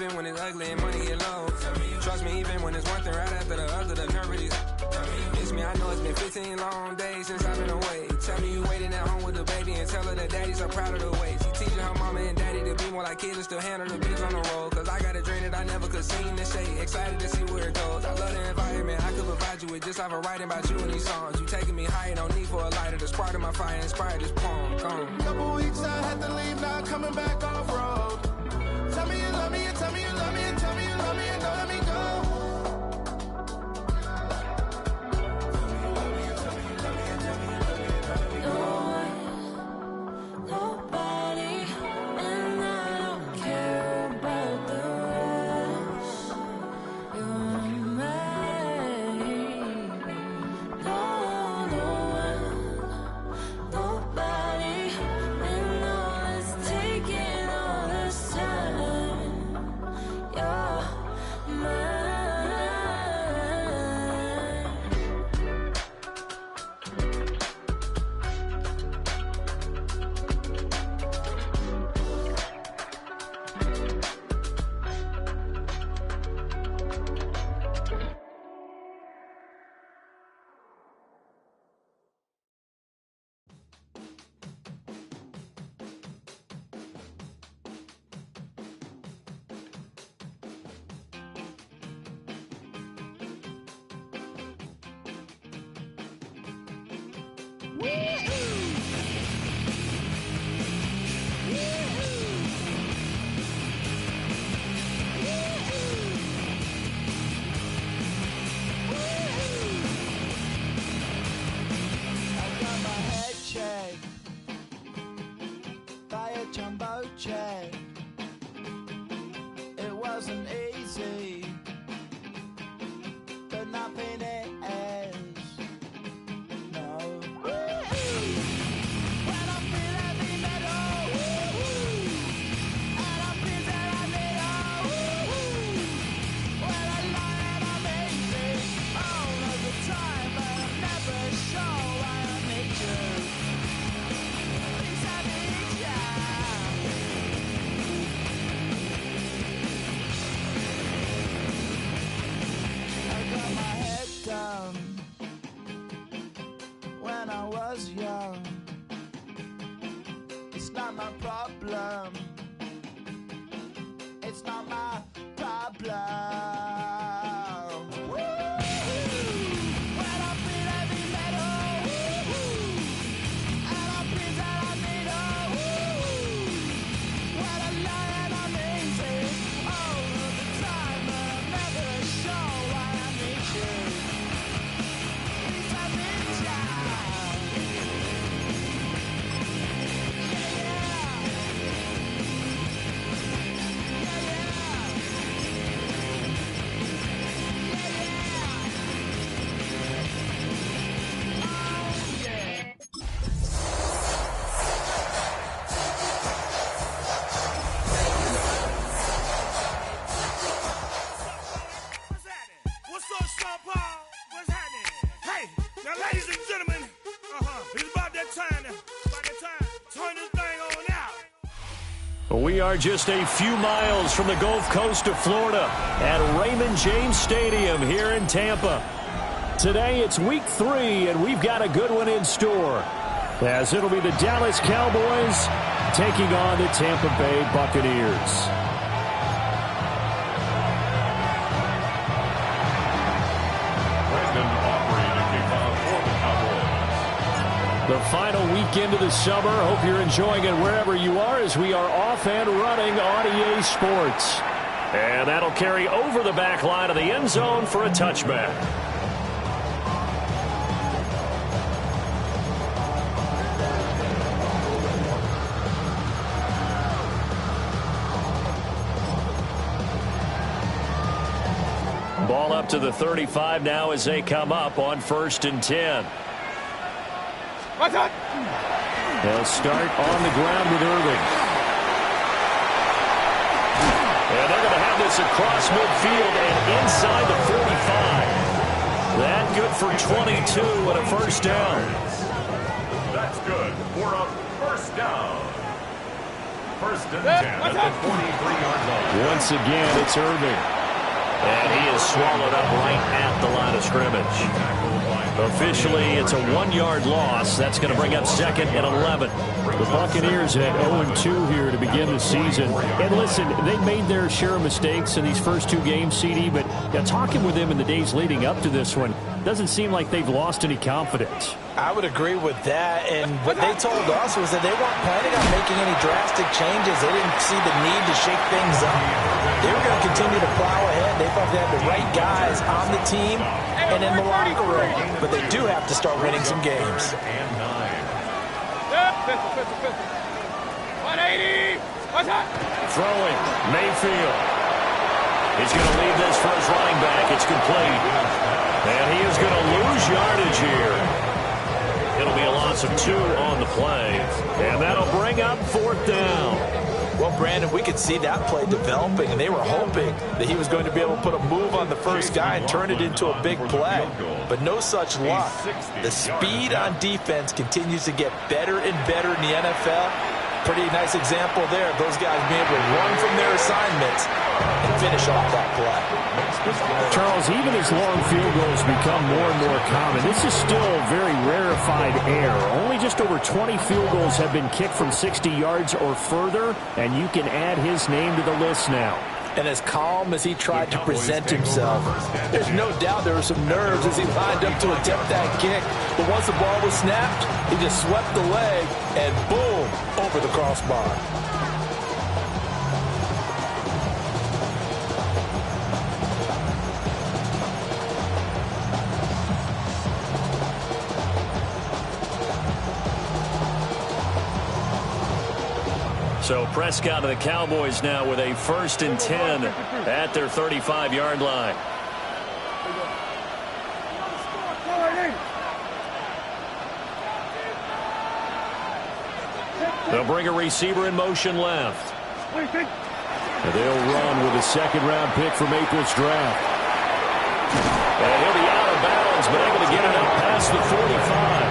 even when it's ugly and money get low. Trust me even when it's one thing right after the other, the nerve really. Miss me, I know it's been 15 long days since I've been away. Tell me you waiting at home with the baby and tell her that daddy's so proud of the way. She teaching her mama and daddy to be more like kids and still handle the biz on the road. Cause I got a dream that I never could see in the shade. Excited to see where it goes. I love the environment I could provide you with just off of writing about you in these songs. You taking me higher, no need for a lighter. The spark of my fire inspired this poem. Gone. Couple weeks I had to leave, now coming back off road. Tell me you love me, and tell me you love me, and tell me you love me, and don't let me go. It wasn't easy, but nothing is. No. When I feel heavy metal, and I feel that I need when I lie and I'm easy all of the time, but I'm never sure why I need you. Please I need ya. Down when I was young. It's not my problem. It's not my problem. When I feel heavy metal, and I feel that I need when I lie and I'm easy all of the time, but I'm never sure why I need you. We are just a few miles from the Gulf Coast of Florida at Raymond James Stadium here in Tampa. Today it's week 3, and we've got a good one in store, as it'll be the Dallas Cowboys taking on the Tampa Bay Buccaneers. The final weekend of the summer. Hope you're enjoying it wherever you are, as we are off and running on EA Sports. And that'll carry over the back line of the end zone for a touchback. Ball up to the 35 now as they come up on 1st and 10. They'll start on the ground with Irving. And they're going to have this across midfield and inside the 45. That good for 22 and a first down. That's good for a first down. 1st and 10 at the 43-yard line. Once again, it's Irving. And he is swallowed up right at the line of scrimmage. Officially, it's a 1-yard loss. That's going to bring up second and 11. The Buccaneers at 0-2 here to begin the season. And listen, they made their share of mistakes in these first 2 games, CD, but talking with them in the days leading up to this one, doesn't seem like they've lost any confidence. I would agree with that, and what they told us was that they weren't planning on making any drastic changes. They didn't see the need to shake things up. They were going to continue to plow ahead. They thought they had the right guys on the team and in the locker room, but they do have to start winning some games. 180. Throwing, Mayfield. He's going to leave this for his running back. It's complete. And he is going to lose yardage here. It'll be a loss of 2 on the play. And that'll bring up 4th down. Well, Brandon, we could see that play developing, and they were hoping that he was going to be able to put a move on the first guy and turn it into a big play. But no such luck. The speed on defense continues to get better and better in the NFL. Pretty nice example there of those guys being able to run from their assignments and finish off that play. Charles, even as long field goals become more and more common, this is still a very rarefied air. Only just over 20 field goals have been kicked from 60 yards or further, and you can add his name to the list now. And as calm as he tried to present himself, there's no doubt there were some nerves as he lined up to attempt that kick. But once the ball was snapped, he just swept the leg and boom, over the crossbar. So Prescott and the Cowboys now with a 1st and 10 at their 35-yard line. They'll bring a receiver in motion left. And they'll run with a 2nd-round pick from April's draft. And he'll be out of bounds, but able to get it up past the 45.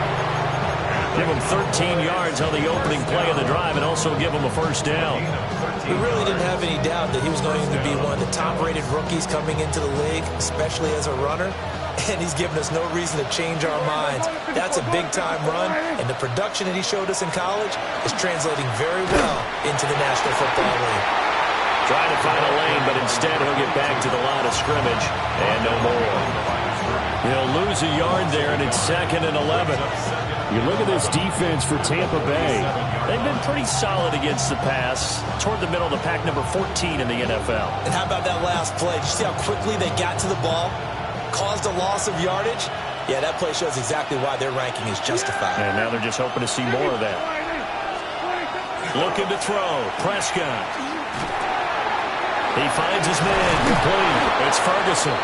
Give him 13 yards on the opening play of the drive and also give him a 1st down. We really didn't have any doubt that he was going to be one of the top-rated rookies coming into the league, especially as a runner. And he's given us no reason to change our minds. That's a big-time run, and the production that he showed us in college is translating very well into the National Football League. Trying to find a lane, but instead he'll get back to the line of scrimmage and no more. He'll lose a yard there, and it's 2nd and 11. You look at this defense for Tampa Bay. They've been pretty solid against the pass. Toward the middle of the pack, number 14 in the NFL. And how about that last play? Did you see how quickly they got to the ball? Caused a loss of yardage? Yeah, that play shows exactly why their ranking is justified. And now they're just hoping to see more of that. Looking to throw. Prescott. He finds his man. Complete. It's Ferguson.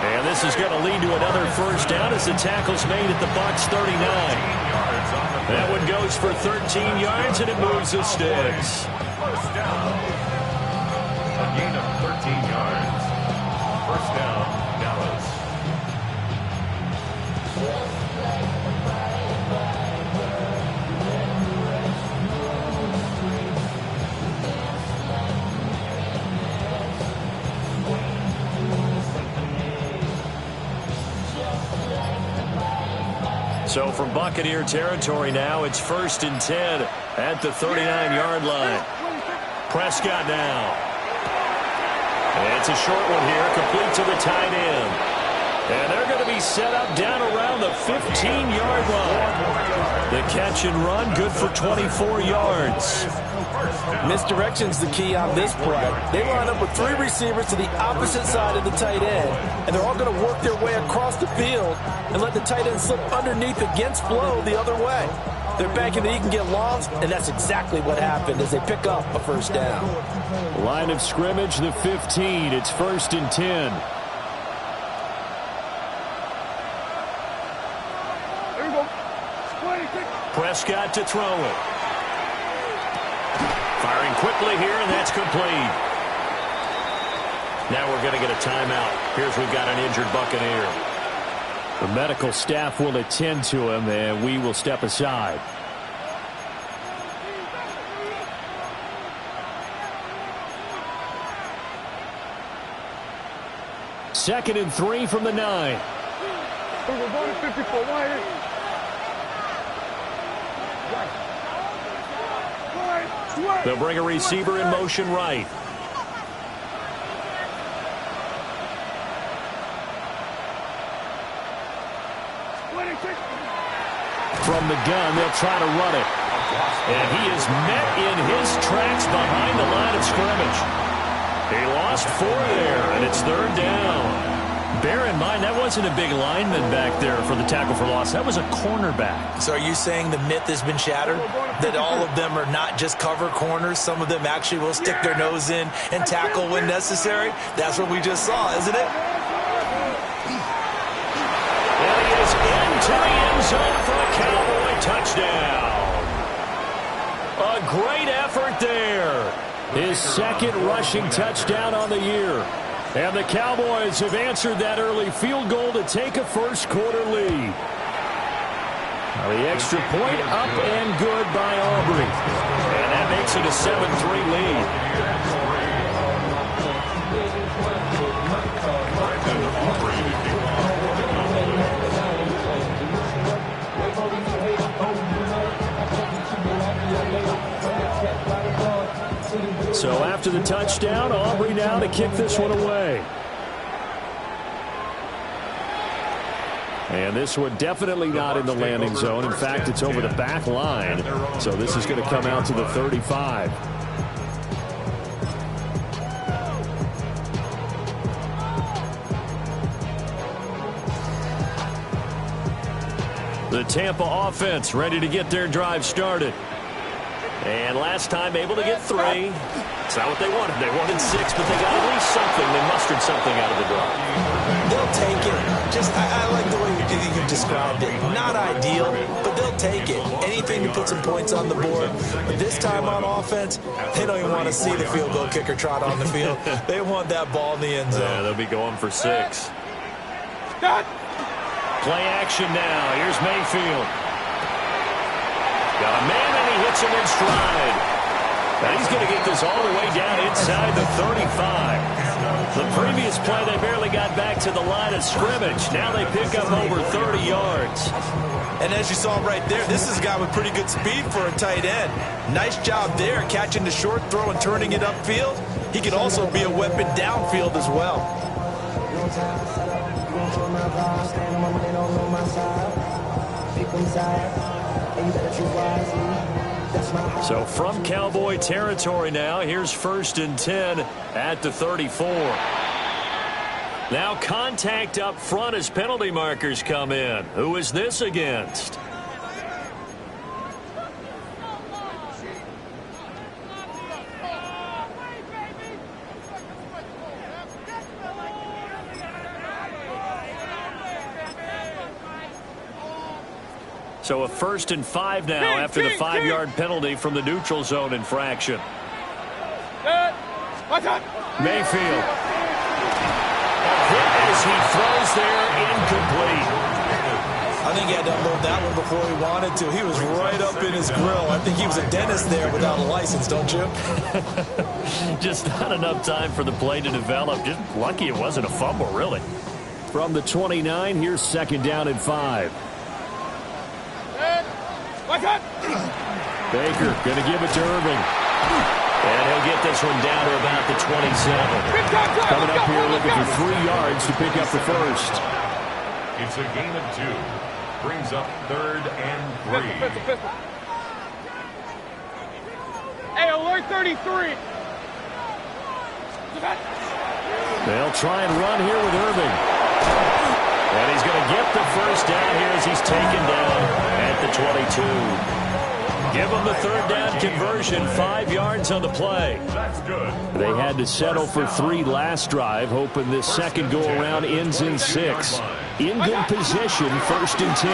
And this is going to lead to another 1st down as the tackle's made at the Bucs 39. That one goes for 13 yards, and it moves the sticks. 1st down. A gain of 13 yards. 1st down, Dallas. So from Buccaneer territory now, it's 1st and 10 at the 39-yard line. Prescott now. And it's a short one here, complete to the tight end. And they're going to be set up down around the 15-yard line. The catch and run, good for 24 yards. Misdirection's the key on this play. They line up with 3 receivers to the opposite side of the tight end, and they're all going to work their way across the field and let the tight end slip underneath against flow the other way. They're banking that he can get lost, and that's exactly what happened as they pick up a 1st down. Line of scrimmage, the 15. It's 1st and 10. Prescott to throw it. Firing quickly here, and that's complete. Now we're going to get a timeout. Here's we've got an injured Buccaneer. The medical staff will attend to him, and we will step aside. 2nd and 3 from the 9. They'll bring a receiver in motion right. From the gun, they'll try to run it. And he is met in his tracks behind the line of scrimmage. He lost 4 there, and it's 3rd down. Bear in mind, that wasn't a big lineman back there for the tackle for loss. That was a cornerback. So are you saying the myth has been shattered? That all of them are not just cover corners? Some of them actually will stick their nose in and tackle when necessary? That's what we just saw, isn't it? And he is into the end zone for a Cowboy touchdown. A great effort there. His 2nd rushing touchdown on the year. And the Cowboys have answered that early field goal to take a first-quarter lead. Now the extra point up and good by Aubrey. And that makes it a 7-3 lead. So after the touchdown, Aubrey now to kick this one away. And this one definitely not in the landing zone. In fact, it's over the back line. So this is going to come out to the 35. The Tampa offense ready to get their drive started. And last time able to get 3. It's not what they wanted. They wanted 6, but they got at least something. They mustered something out of the drive. They'll take it. I like the way you described it. Not ideal, but they'll take it. Anything to put some points on the board. But this time on offense, they don't even want to see the field goal kicker trot on the field. They want that ball in the end zone. Yeah, they'll be going for 6. Play action now. Here's Mayfield. Got a man, and he hits him in stride. And he's going to get this all the way down inside the 35. The previous play, they barely got back to the line of scrimmage. Now they pick up over 30 yards. And as you saw right there, this is a guy with pretty good speed for a tight end. Nice job there, catching the short throw and turning it upfield. He can also be a weapon downfield as well. So from Cowboy territory now, here's 1st and 10 at the 34. Now contact up front as penalty markers come in. Who is this against? So a 1st and 5 now after the 5-yard penalty from the neutral zone infraction. Mayfield. A hit as he throws there, incomplete. I think he had to unload that one before he wanted to. He was right up in his grill. I think he was a dentist there without a license, don't you? Just not enough time for the play to develop. Just lucky it wasn't a fumble, really. From the 29, here's 2nd down and 5. Baker going to give it to Irving. And he'll get this one down to about the 27. Coming up here looking for 3 yards to pick up the first. It's a gain of 2. Brings up 3rd and 3. Hey, alert 33. They'll try and run here with Irving. And he's going to get the first down here as he's taken down at the 22. Give them the 3rd down conversion, 5 yards on the play. That's good. They had to settle for 3 last drive, hoping this second go-around ends in 6. In good position, 1st and 10.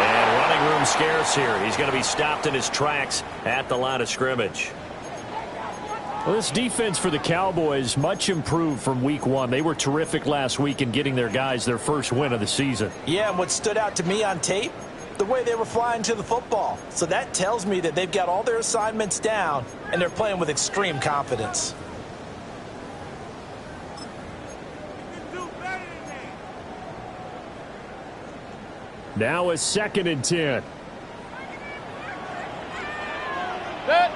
And running room scarce here. He's going to be stopped in his tracks at the line of scrimmage. Well, this defense for the Cowboys much improved from week 1. They were terrific last week in getting their guys their first win of the season. Yeah, and what stood out to me on tape, the way they were flying to the football. So that tells me that they've got all their assignments down, and they're playing with extreme confidence. Now a 2nd and 10. Set.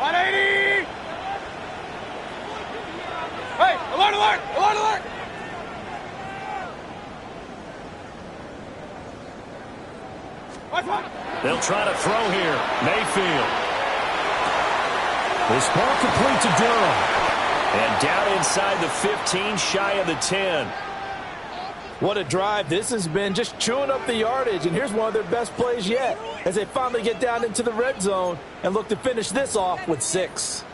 180. Hey, alert, alert, alert, alert. They'll try to throw here. Mayfield. This ball complete to Durham. And down inside the 15, shy of the 10. What a drive this has been, just chewing up the yardage. And here's one of their best plays yet as they finally get down into the red zone and look to finish this off with 6.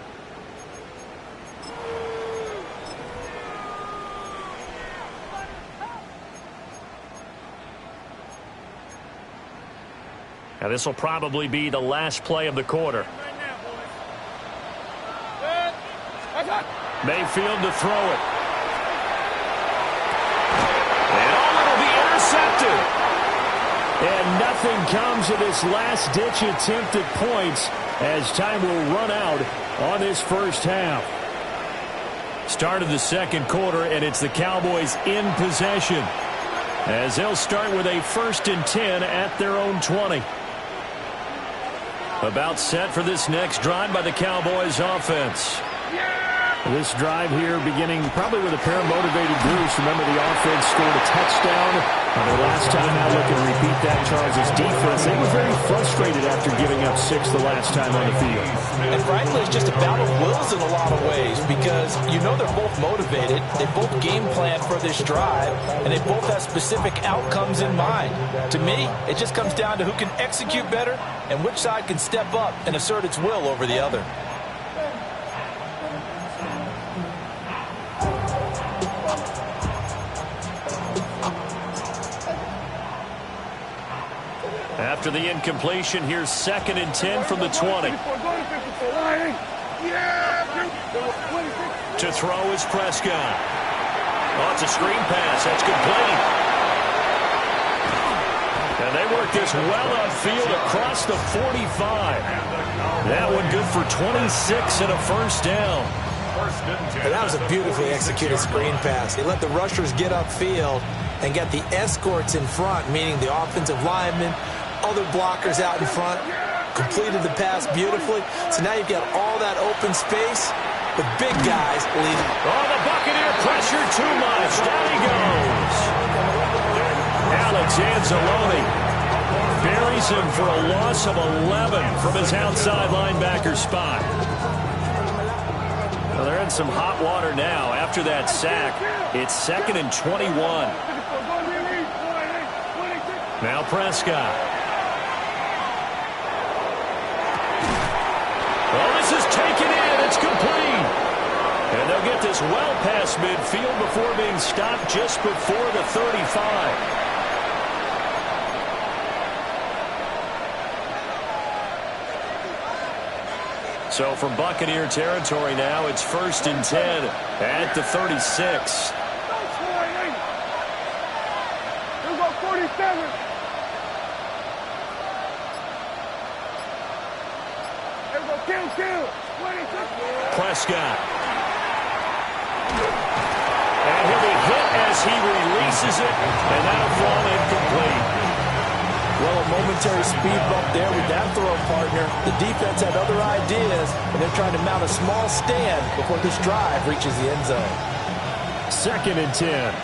Now this will probably be the last play of the quarter. Mayfield to throw it. And it'll be intercepted. And nothing comes of this last-ditch attempt at points as time will run out on this first half. Start of the second quarter, and it's the Cowboys in possession as they'll start with a 1st and 10 at their own 20. About set for this next drive by the Cowboys offense. This drive here beginning probably with a pair of motivated groups. Remember, the offense scored a touchdown their last time out. Looking to repeat that. Charles' defense, they were very frustrated after giving up 6 the last time on the field. And frankly, it's just a battle of wills in a lot of ways because you know they're both motivated. They both game plan for this drive, and they both have specific outcomes in mind. To me, it just comes down to who can execute better and which side can step up and assert its will over the other. After the incompletion, here's 2nd and 10 from the 20. To throw is Prescott. Oh, it's a screen pass. That's complete. And they work this well upfield across the 45. That one good for 26 and a first down. And that was a beautifully executed screen pass. He let the rushers get upfield and get the escorts in front, meaning the offensive linemen, other blockers out in front, completed the pass beautifully. So now you've got all that open space with big guys leading. Oh, the Buccaneer pressure too much. Down he goes. Alex Anzalone buries him for a loss of 11 from his outside linebacker spot. Well, they're in some hot water now after that sack. It's 2nd and 21. Now Prescott. Oh, this is taken in. It's complete. And they'll get this well past midfield before being stopped just before the 35. So from Buccaneer territory now, it's 1st and 10 at the 36. Here we go, 47. Kill. Prescott. And he'll be hit as he releases it, and that'll fall incomplete. Well, a momentary speed bump there with that throw partner. The defense had other ideas, and they're trying to mount a small stand before this drive reaches the end zone. 2nd and 10.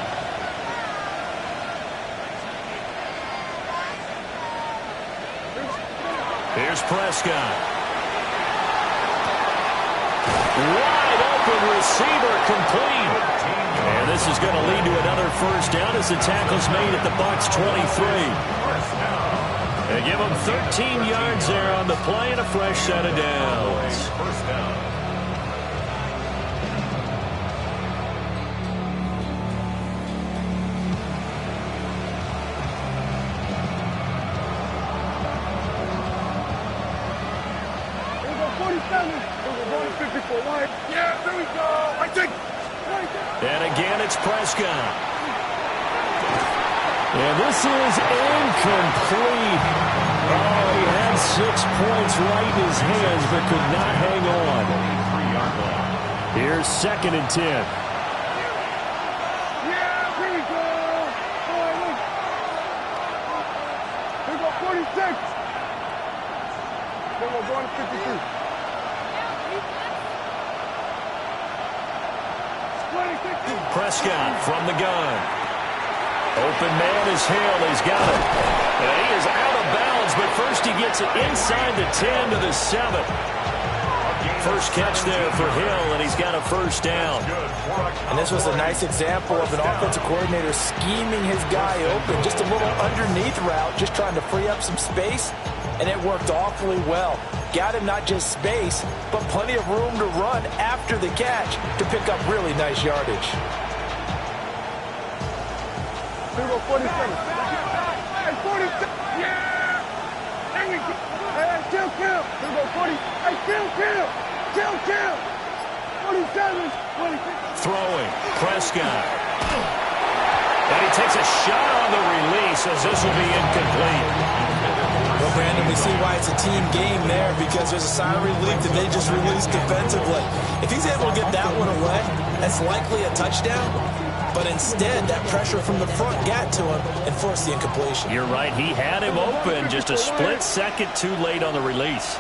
Here's Prescott. Wide open receiver complete. And this is going to lead to another first down as the tackle's made at the Bucs 23. They give them 13 yards there on the play and a fresh set of downs. First down. Yeah, there we go. I think. And again, it's Prescott. And this is incomplete. Oh, he had 6 points right in his hands, but could not hang on. Here's 2nd and 10. Yeah, here we go. Prescott from the gun. Open man is Hill. He's got it. And he is out of bounds, but first he gets it inside the 10 to the 7. First catch there for Hill, and he's got a first down. And this was a nice example of an offensive coordinator scheming his guy open. Just a little underneath route, just trying to free up some space, and it worked awfully well. Got him not just space, but plenty of room to run after the catch to pick up really nice yardage. Here we go, 47. Hey, 47. Yeah! There we go. Hey, kill. Here we go, 40. Hey, kill. 47. 46. Throwing, Prescott. And he takes a shot on the release as this will be incomplete. Well, Brandon, we see why it's a team game there, because there's a sigh of relief that they just released defensively. If he's able to get that one away, that's likely a touchdown. But instead, that pressure from the front got to him and forced the incompletion. You're right. He had him open, just a split second too late on the release.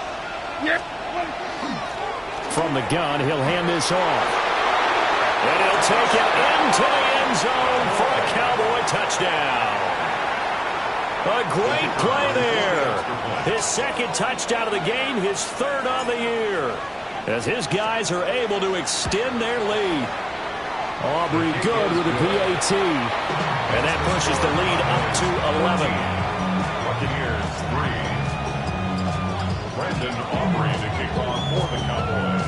From the gun, he'll hand this off. And he'll take it into the end zone for a Cowboy touchdown. A great play there. His second touchdown of the game, his third on the year, as his guys are able to extend their lead. Aubrey good with a PAT. And that pushes the lead up to 11. Buccaneers 3. Brandon Aubrey to kick off for the Cowboys.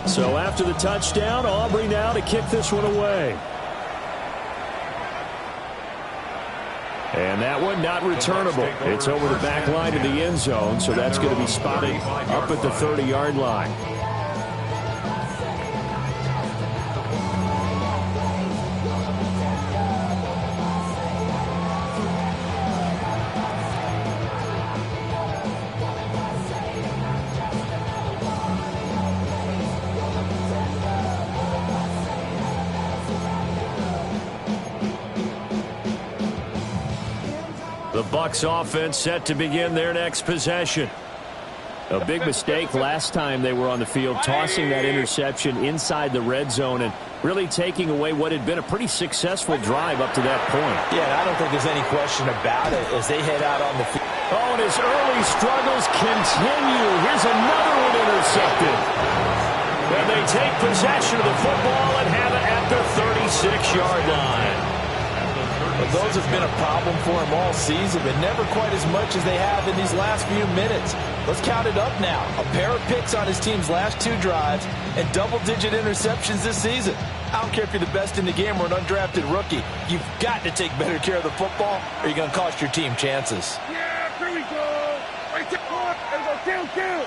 So after the touchdown, Aubrey now to kick this one away. And that one not returnable. It's over the back line of the end zone, so that's going to be spotted up at the 30-yard line. The Bucs offense set to begin their next possession. A big mistake last time they were on the field, tossing that interception inside the red zone and really taking away what had been a pretty successful drive up to that point. Yeah, I don't think there's any question about it as they head out on the field. Oh, and his early struggles continue. Here's another one intercepted. And they take possession of the football and have it at the 36-yard line. But those have been a problem for him all season, but never quite as much as they have in these last few minutes. Let's count it up now. A pair of picks on his team's last 2 drives and double-digit interceptions this season. I don't care if you're the best in the game or an undrafted rookie. You've got to take better care of the football or you're going to cost your team chances. Yeah, here we go. Right there. There we go. Kill.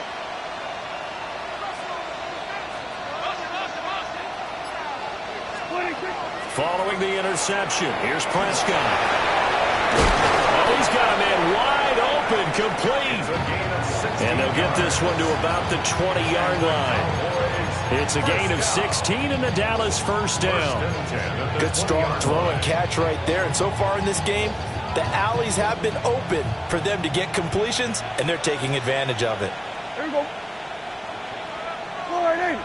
Following the interception, here's Prescott. Oh, he's got a man wide open, complete. And they'll get this one to about the 20-yard line. It's a gain of 16 and a Dallas first down. Good strong throw and catch right there. And so far in this game, the alleys have been open for them to get completions, and they're taking advantage of it. Here we go. Go right in.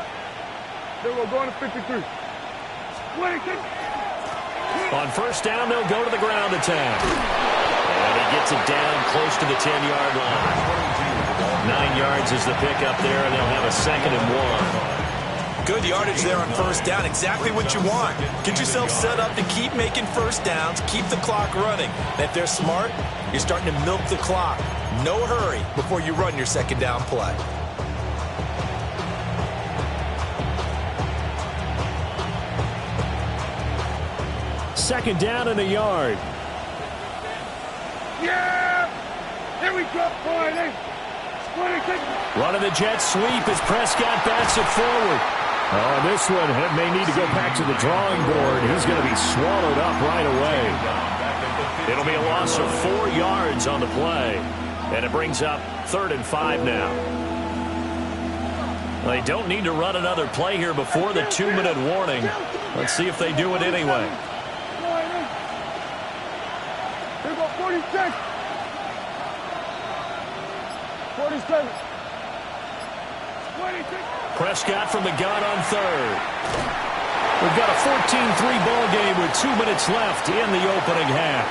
There we go. Going to 53. On first down, they'll go to the ground attack. And he gets it down close to the 10-yard line. 9 yards is the pickup there, and they'll have a 2nd and 1. Good yardage there on first down. Exactly what you want. Get yourself set up to keep making first downs, keep the clock running. And if they're smart, you're starting to milk the clock. No hurry before you run your 2nd down play. Second down and a yard. Yeah! Here we go. Running the jet sweep as Prescott backs it forward. Oh, this one may need to go back to the drawing board. He's going to be swallowed up right away. It'll be a loss of 4 yards on the play. And it brings up 3rd and 5 now. They don't need to run another play here before the 2-minute warning. Let's see if they do it anyway. Here we go, 46. 47. Prescott from the gun on third. We've got a 14-3 ball game with 2 minutes left in the opening half.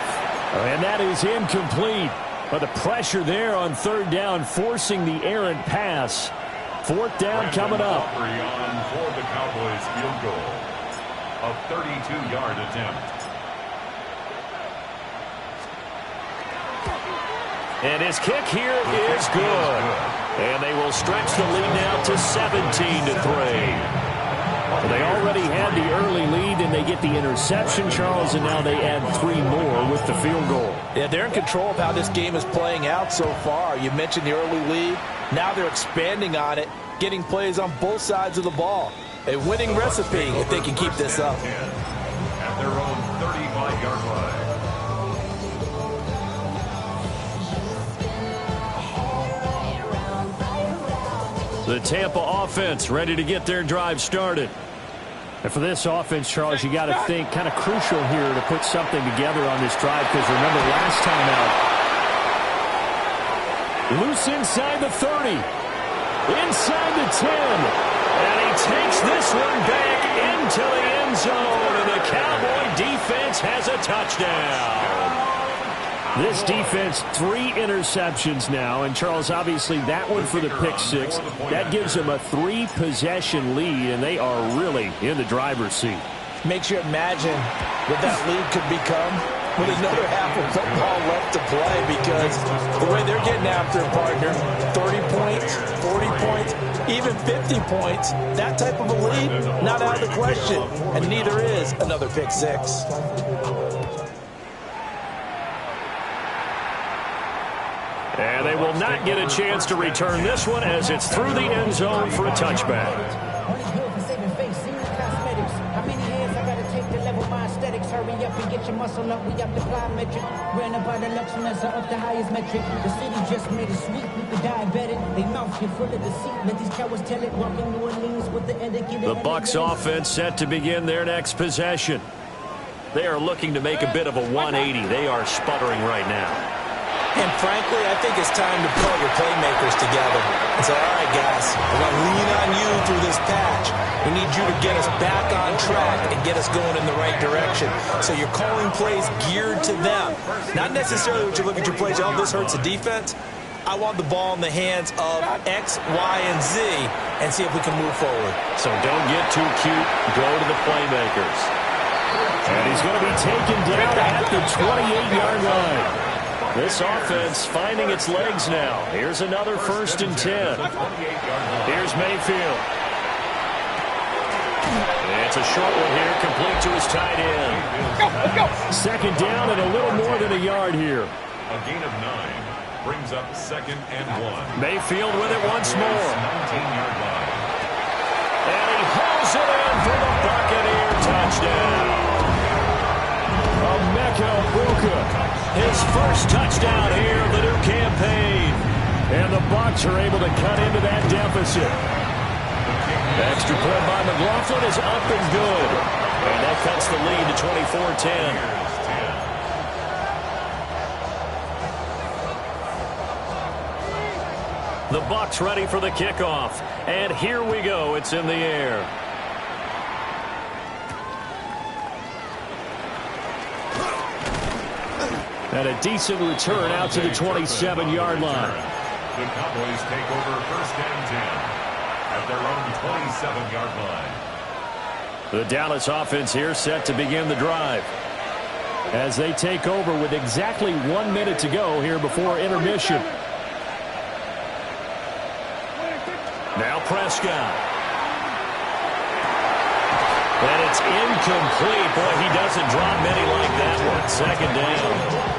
And that is incomplete. But the pressure there on third down, forcing the errant pass. Fourth down coming up. For the Cowboys field goal. A 32-yard attempt. And his kick here is good. And they will stretch the lead now to 17-3. They already had the early lead, and they get the interception, Charles, and now they add 3 more with the field goal. Yeah, they're in control of how this game is playing out so far. You mentioned the early lead. Now they're expanding on it, getting plays on both sides of the ball. A winning recipe if they can keep this up. At their own 35-yard line. The Tampa offense ready to get their drive started. And for this offense, Charles, you got to think kind of crucial here to put something together on this drive, because remember last time out, loose inside the 30, inside the 10, and he takes this one back into the end zone, and the Cowboy defense has a touchdown. This defense, 3 interceptions now. And, Charles, obviously that one for the pick 6. That gives them a 3-possession lead, and they are really in the driver's seat. Makes you imagine what that lead could become with another half of football left to play, because the way they're getting after it, partner, 30 points, 40 points, even 50 points, that type of a lead, not out of the question. And neither is another pick 6. And they will not get a chance to return this one, as it's through the end zone for a touchback. Hurry up and get your muscle up, we up the plyometric. Ran about the luxuries up the highest metric. The city just made it sweet with the diabetic. They mouth get full of deceit. Let these cowards tell it. Walking New Orleans with the indicator. The Bucs offense set to begin their next possession. They are looking to make a bit of a 180. They are sputtering right now. And frankly, I think it's time to pull your playmakers together and say, all right, guys, we're going to lean on you through this patch. We need you to get us back on track and get us going in the right direction. So you're calling plays geared to them. Not necessarily what you look at your plays, oh, this hurts the defense. I want the ball in the hands of X, Y, and Z and see if we can move forward. So don't get too cute. Go to the playmakers. And he's going to be taken down at the 28-yard line. This offense finding its legs now. Here's another 1st and 10. Here's Mayfield. It's a short one here, complete to his tight end. Let's go. 2nd down and a little more than a yard here. A gain of 9 brings up 2nd and 1. Mayfield with it once more. 19-yard line. And he hauls it in for the Buccaneer touchdown. Emeka Egbuka, his first touchdown here of the new campaign. And the Bucs are able to cut into that deficit. Extra point by McLaughlin is up and good. And that cuts the lead to 24-10. The Bucs ready for the kickoff. And here we go. It's in the air. And a decent return out to the 27-yard line. The Cowboys take over 1st and 10 at their own 27-yard line. The Dallas offense here set to begin the drive, as they take over with exactly 1 minute to go here before intermission. Now Prescott. And it's incomplete. Boy, he doesn't drop many like that one. 2nd down.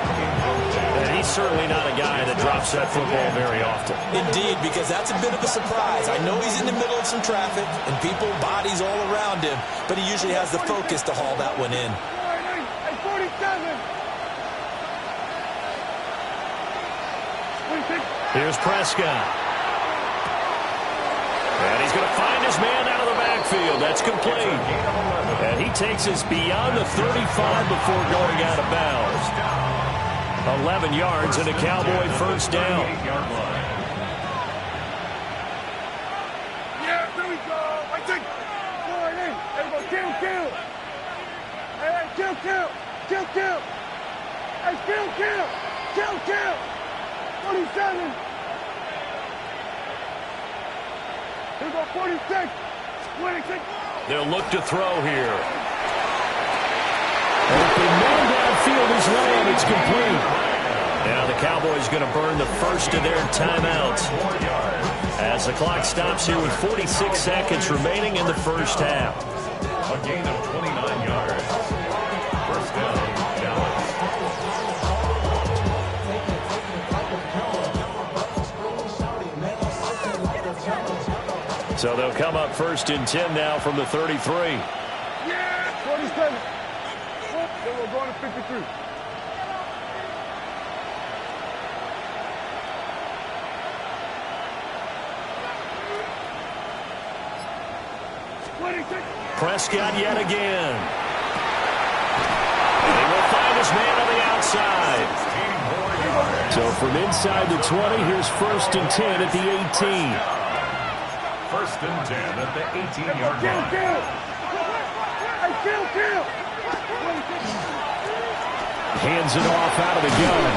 And he's certainly not a guy that drops that football very often. Indeed, because that's a bit of a surprise. I know he's in the middle of some traffic and people, bodies all around him, but he usually has the focus to haul that one in. Hey, 47. Here's Prescott. And he's going to find his man out of the backfield. That's complete. And he takes us beyond the 35 before going out of bounds. 11 yards and a Cowboy 1st down. Kill. Hey, kill. Hey, kill. 47. Here go 46. 26. They'll look to throw here. Open man downfield is led. It's complete. Now the Cowboys going to burn the first of their timeouts as the clock stops here with 46 seconds remaining in the first half. A gain of 29 yards. First down, Dallas. So they'll come up first and 10 now from the 33. Yeah, 47. Then we're going to 53. Prescott yet again. And he will find his man on the outside. So from inside the 20, here's first and 10 at the 18. First and 10 at the 18-yard line. Kill. Hands it off out of the gun.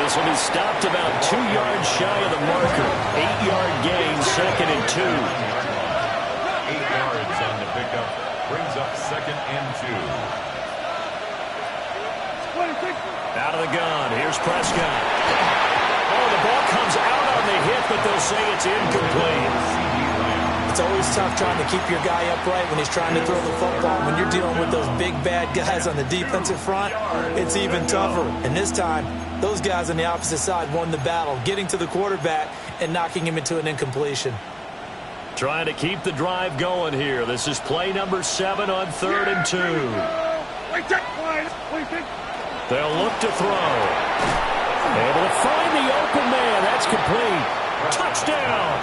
This will be stopped about 2 yards shy of the marker. 8-yard gain, second and 2. 8 yards on the pickup. Brings up second and 2. Out of the gun. Here's Prescott. Oh, the ball comes out on the hit, but they'll say it's incomplete. It's always tough trying to keep your guy upright when he's trying to throw the football. When you're dealing with those big, bad guys on the defensive front, it's even tougher. And this time, those guys on the opposite side won the battle, getting to the quarterback and knocking him into an incompletion. Trying to keep the drive going here. This is play number 7 on 3rd and 2. They'll look to throw. Able to find the open man. That's complete. Touchdown.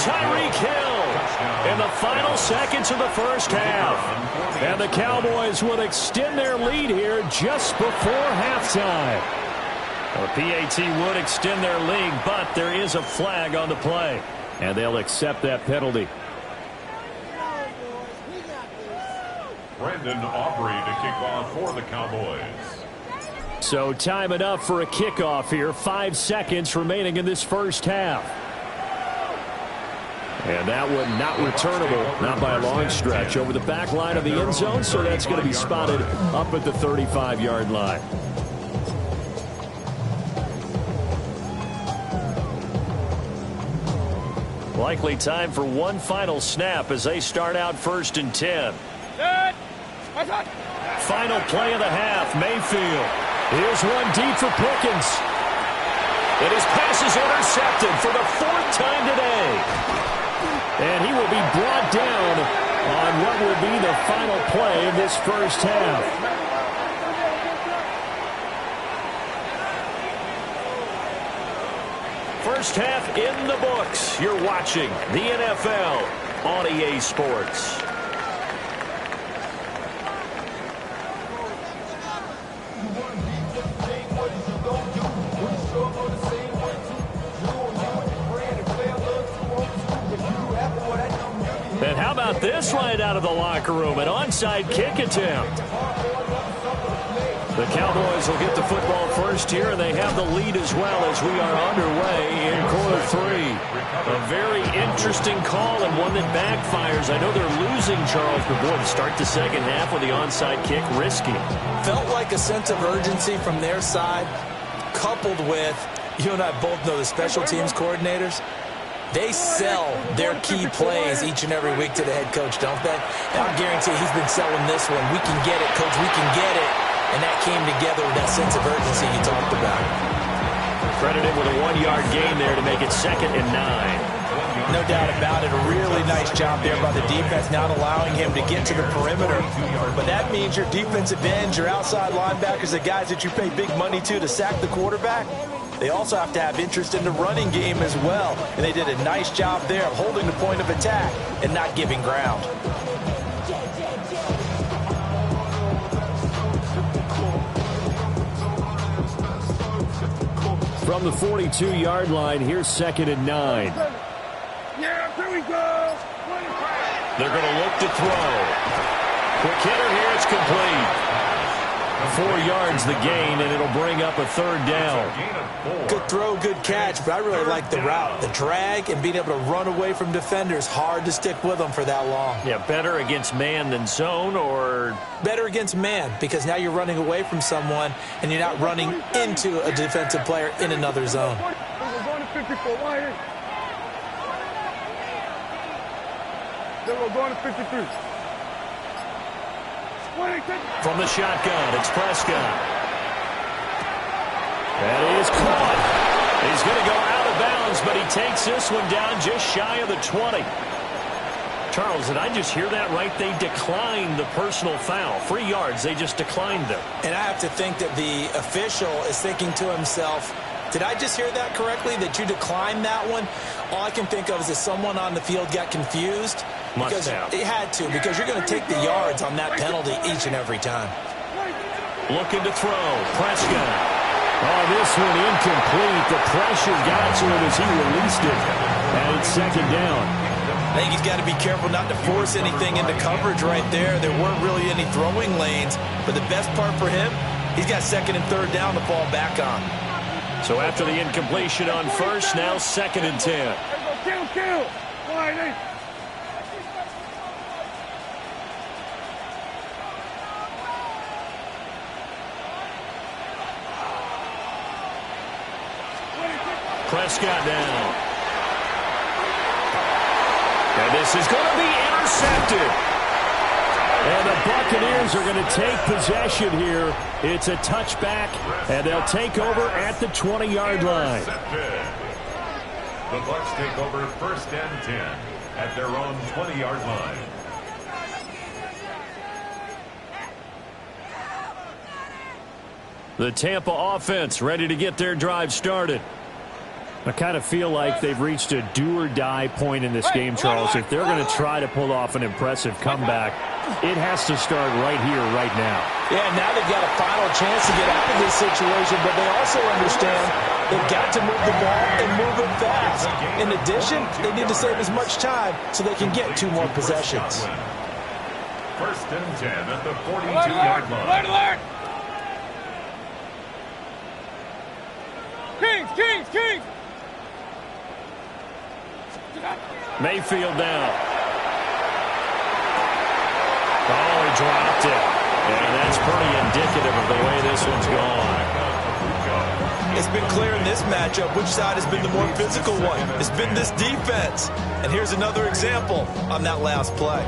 Tyreek Hill in the final seconds of the first half. And the Cowboys will extend their lead here just before halftime. Or PAT would extend their lead, but there is a flag on the play. And they'll accept that penalty. Brandon Aubrey to kick off for the Cowboys. So time enough for a kickoff here. 5 seconds remaining in this first half. And that one not returnable, not by a long stretch, over the back line of the end zone. So that's going to be spotted up at the 35-yard line. Likely time for one final snap as they start out first and 10. Final play of the half, Mayfield. Here's one deep for Pickens. And his pass is intercepted for the 4th time today. And he will be brought down on what will be the final play of this first half. First half in the books. You're watching the NFL on EA Sports. And how about this right out of the locker room? An onside kick attempt. The Cowboys will get the football first here, and they have the lead as well as we are underway in quarter 3. A very interesting call and one that backfires. I know they're losing, Charles, but boy, to start the second half with the onside kick, risky. Felt like a sense of urgency from their side, coupled with, you and I both know the special teams coordinators. They sell their key plays each and every week to the head coach, don't they? And I guarantee he's been selling this one. We can get it, coach. We can get it. And that came together with that sense of urgency you talked about. Credited with a 1-yard gain there to make it 2nd and 9. No doubt about it. A really nice job there by the defense, not allowing him to get to the perimeter. But that means your defensive ends, your outside linebackers, the guys that you pay big money to sack the quarterback, they also have to have interest in the running game as well. And they did a nice job there of holding the point of attack and not giving ground. From the 42-yard line, here's 2nd and 9. Yeah, here we go. They're going to look to throw. Quick hitter here. It's complete. 4 yards the gain, and it'll bring up a third down. Good throw, good catch, but I really like the route. The drag and being able to run away from defenders, hard to stick with them for that long. Yeah, better against man than zone, or? Better against man, because now you're running away from someone, and you're not running into a defensive player in another zone. We're going to 54. Then we're going to 53. From the shotgun, it's Prescott. That is caught. He's going to go out of bounds, but he takes this one down just shy of the 20. Charles, did I just hear that right? They declined the personal foul. 3 yards, they just declined them. And I have to think that the official is thinking to himself, did I just hear that correctly, that you declined that one? All I can think of is that someone on the field got confused. Must have. It had to, because you're going to take the yards on that penalty each and every time. Looking to throw. Prescott. Oh, this one incomplete. The pressure got to him as he released it. And it's second down. I think he's got to be careful not to force anything into coverage right there. There weren't really any throwing lanes. But the best part for him, he's got second and third down to fall back on. So after the incompletion on first, now second and 10. Kill. Prescott down. And this is going to be intercepted. And the Buccaneers are going to take possession here. It's a touchback, and they'll take over at the 20-yard line. The Bucs take over first and 10 at their own 20-yard line. The Tampa offense ready to get their drive started. I kind of feel like they've reached a do-or-die point in this game, Charles. If they're going to try to pull off an impressive comeback, it has to start right here, right now. Yeah, now they've got a final chance to get out of this situation, but they also understand they've got to move the ball and move it fast. In addition, they need to save as much time so they can get 2 more possessions. First and 10 at the 42-yard line. Alert! Kings! Mayfield down. Oh, he dropped it. And that's pretty indicative of the way this one's gone. It's been clear in this matchup which side has been the more physical one. It's been this defense. And here's another example on that last play.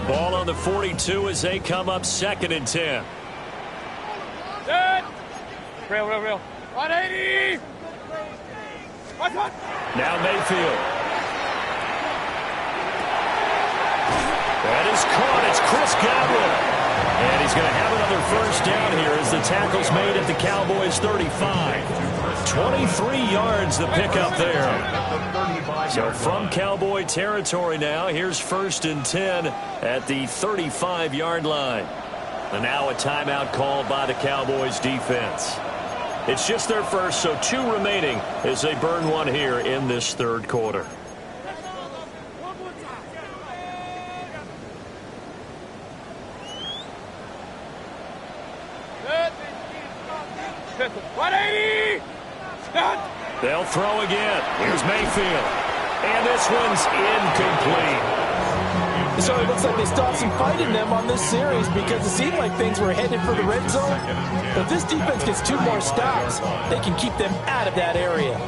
Ball on the 42 as they come up second and 10. Set. Real. 180. Now Mayfield. That is caught. It's Chris Godwin. And he's going to have another first down here as the tackle's made at the Cowboys' 35. 23 yards the pickup there. So from Cowboy territory now, here's first and 10 at the 35-yard line. And now a timeout called by the Cowboys defense. It's just their first, so 2 remaining as they burn one here in this third quarter. They'll throw again. Here's Mayfield. And this one's incomplete. So it looks like they stopped some fight in them on this series because it seemed like things were headed for the red zone. But if this defense gets 2 more stops, they can keep them out of that area.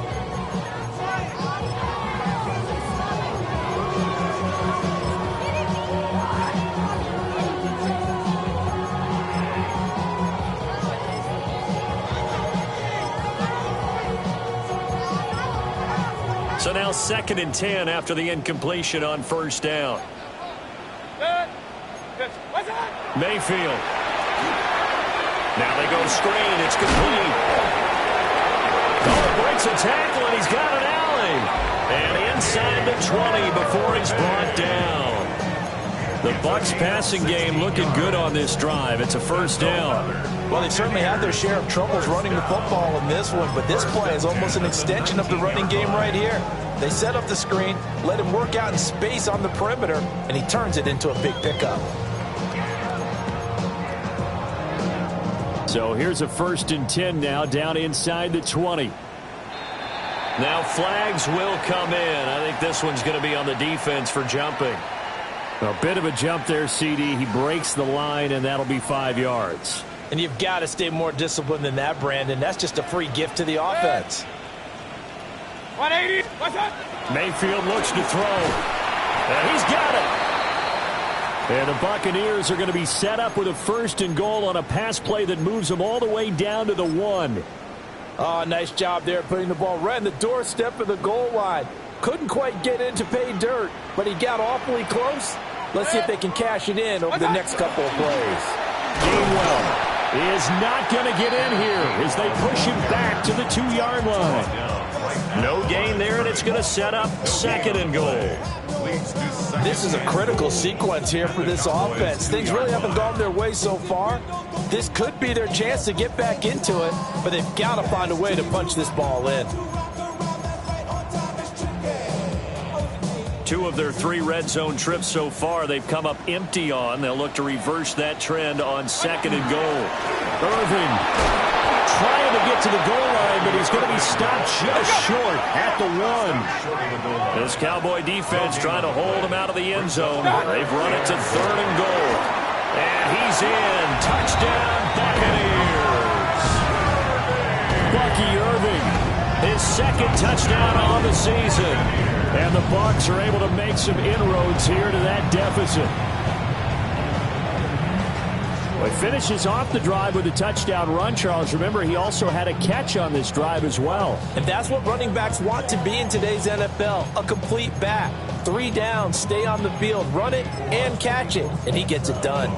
So now second and 10 after the incompletion on first down. Mayfield. Now they go screen. It's complete. Oh, breaks a tackle, and he's got an alley. And inside the 20 before he's brought down. The Bucs passing game looking good on this drive. It's a first down. Well, they certainly had their share of troubles running the football in this one, but this play is almost an extension of the running game right here. They set up the screen, let him work out in space on the perimeter, and he turns it into a big pickup. So here's a 1st and 10 now, down inside the 20. Now flags will come in. I think this one's going to be on the defense for jumping. A bit of a jump there, CD. He breaks the line, and that'll be 5 yards. And you've got to stay more disciplined than that, Brandon. That's just a free gift to the offense. 180. What's up? Mayfield looks to throw. And he's got it. And the Buccaneers are going to be set up with a 1st and goal on a pass play that moves them all the way down to the 1. Oh, nice job there putting the ball right in the doorstep of the goal line. Couldn't quite get in to pay dirt, but he got awfully close. Let's see if they can cash it in over the next couple of plays. Gainwell is not going to get in here as they push him back to the 2-yard line. No gain there, and it's going to set up 2nd and goal. This is a critical sequence here for this offense. Things really haven't gone their way so far. This could be their chance to get back into it, but they've got to find a way to punch this ball in. 2 of their 3 red zone trips so far they've come up empty on. They'll look to reverse that trend on 2nd and goal. Irving trying to get to the goal line, but he's going to be stopped just short at the 1. This Cowboy defense trying to hold him out of the end zone. They've run it to 3rd and goal. And he's in. Touchdown, Buccaneers. Bucky Irving, his 2nd touchdown on the season. And the Bucs are able to make some inroads here to that deficit. Well, he finishes off the drive with a touchdown run, Charles. Remember, he also had a catch on this drive as well. And that's what running backs want to be in today's NFL, a complete back. 3 down, stay on the field, run it, and catch it. And he gets it done.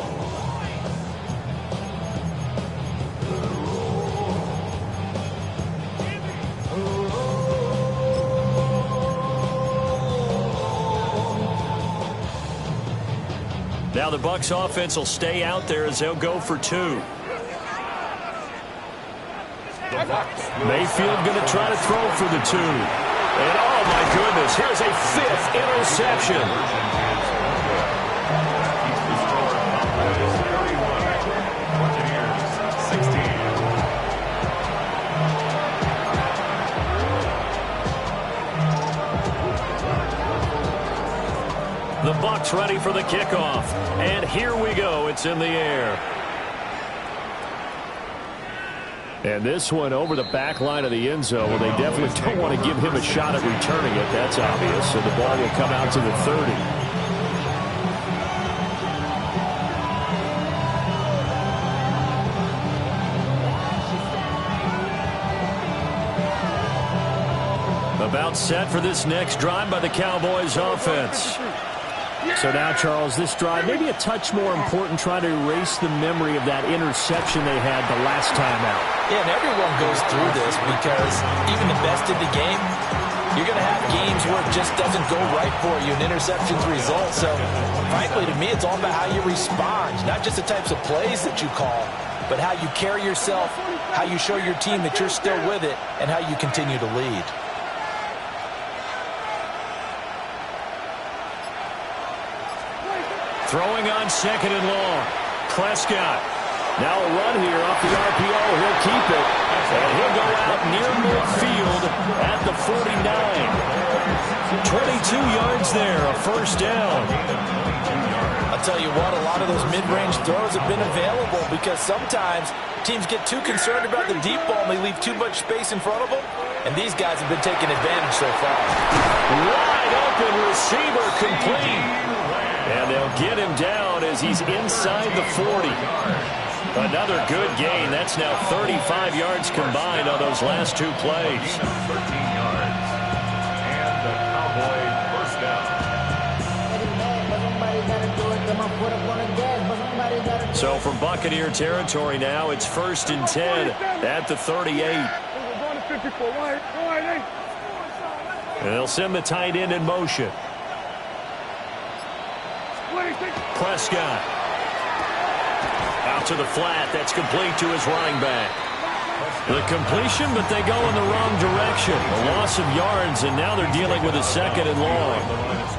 Now the Bucs offense will stay out there as they'll go for 2. Mayfield going to try to throw for the 2. And oh my goodness, here's a 5th interception. The Bucs ready for the kickoff. And here we go. It's in the air. And this one over the back line of the end zone. Well, they definitely don't want to give him a shot at returning it. That's obvious. So the ball will come out to the 30. About set for this next drive by the Cowboys offense. So now, Charles, this drive maybe a touch more important, trying to erase the memory of that interception they had the last time out. Yeah, and everyone goes through this because even the best in the game, you're going to have games where it just doesn't go right for you, and interceptions result. So, frankly, to me, it's all about how you respond, not just the types of plays that you call, but how you carry yourself, how you show your team that you're still with it, and how you continue to lead. Throwing on 2nd and long. Prescott. Now a run here off the RPO. He'll keep it. And he'll go out near midfield at the 49. 22 yards there, a 1st down. I'll tell you what, a lot of those mid-range throws have been available because sometimes teams get too concerned about the deep ball and they leave too much space in front of them. And these guys have been taking advantage so far. Wide open receiver complete. And they'll get him down as he's inside the 40. Another good gain. That's now 35 yards combined on those last 2 plays. 13 yards. And the Cowboy first down. So from Buccaneer territory now, it's 1st and 10 at the 38. And they'll send the tight end in motion. Prescott. Out to the flat. That's complete to his running back. The completion, but they go in the wrong direction. A loss of yards, and now they're dealing with a 2nd and long.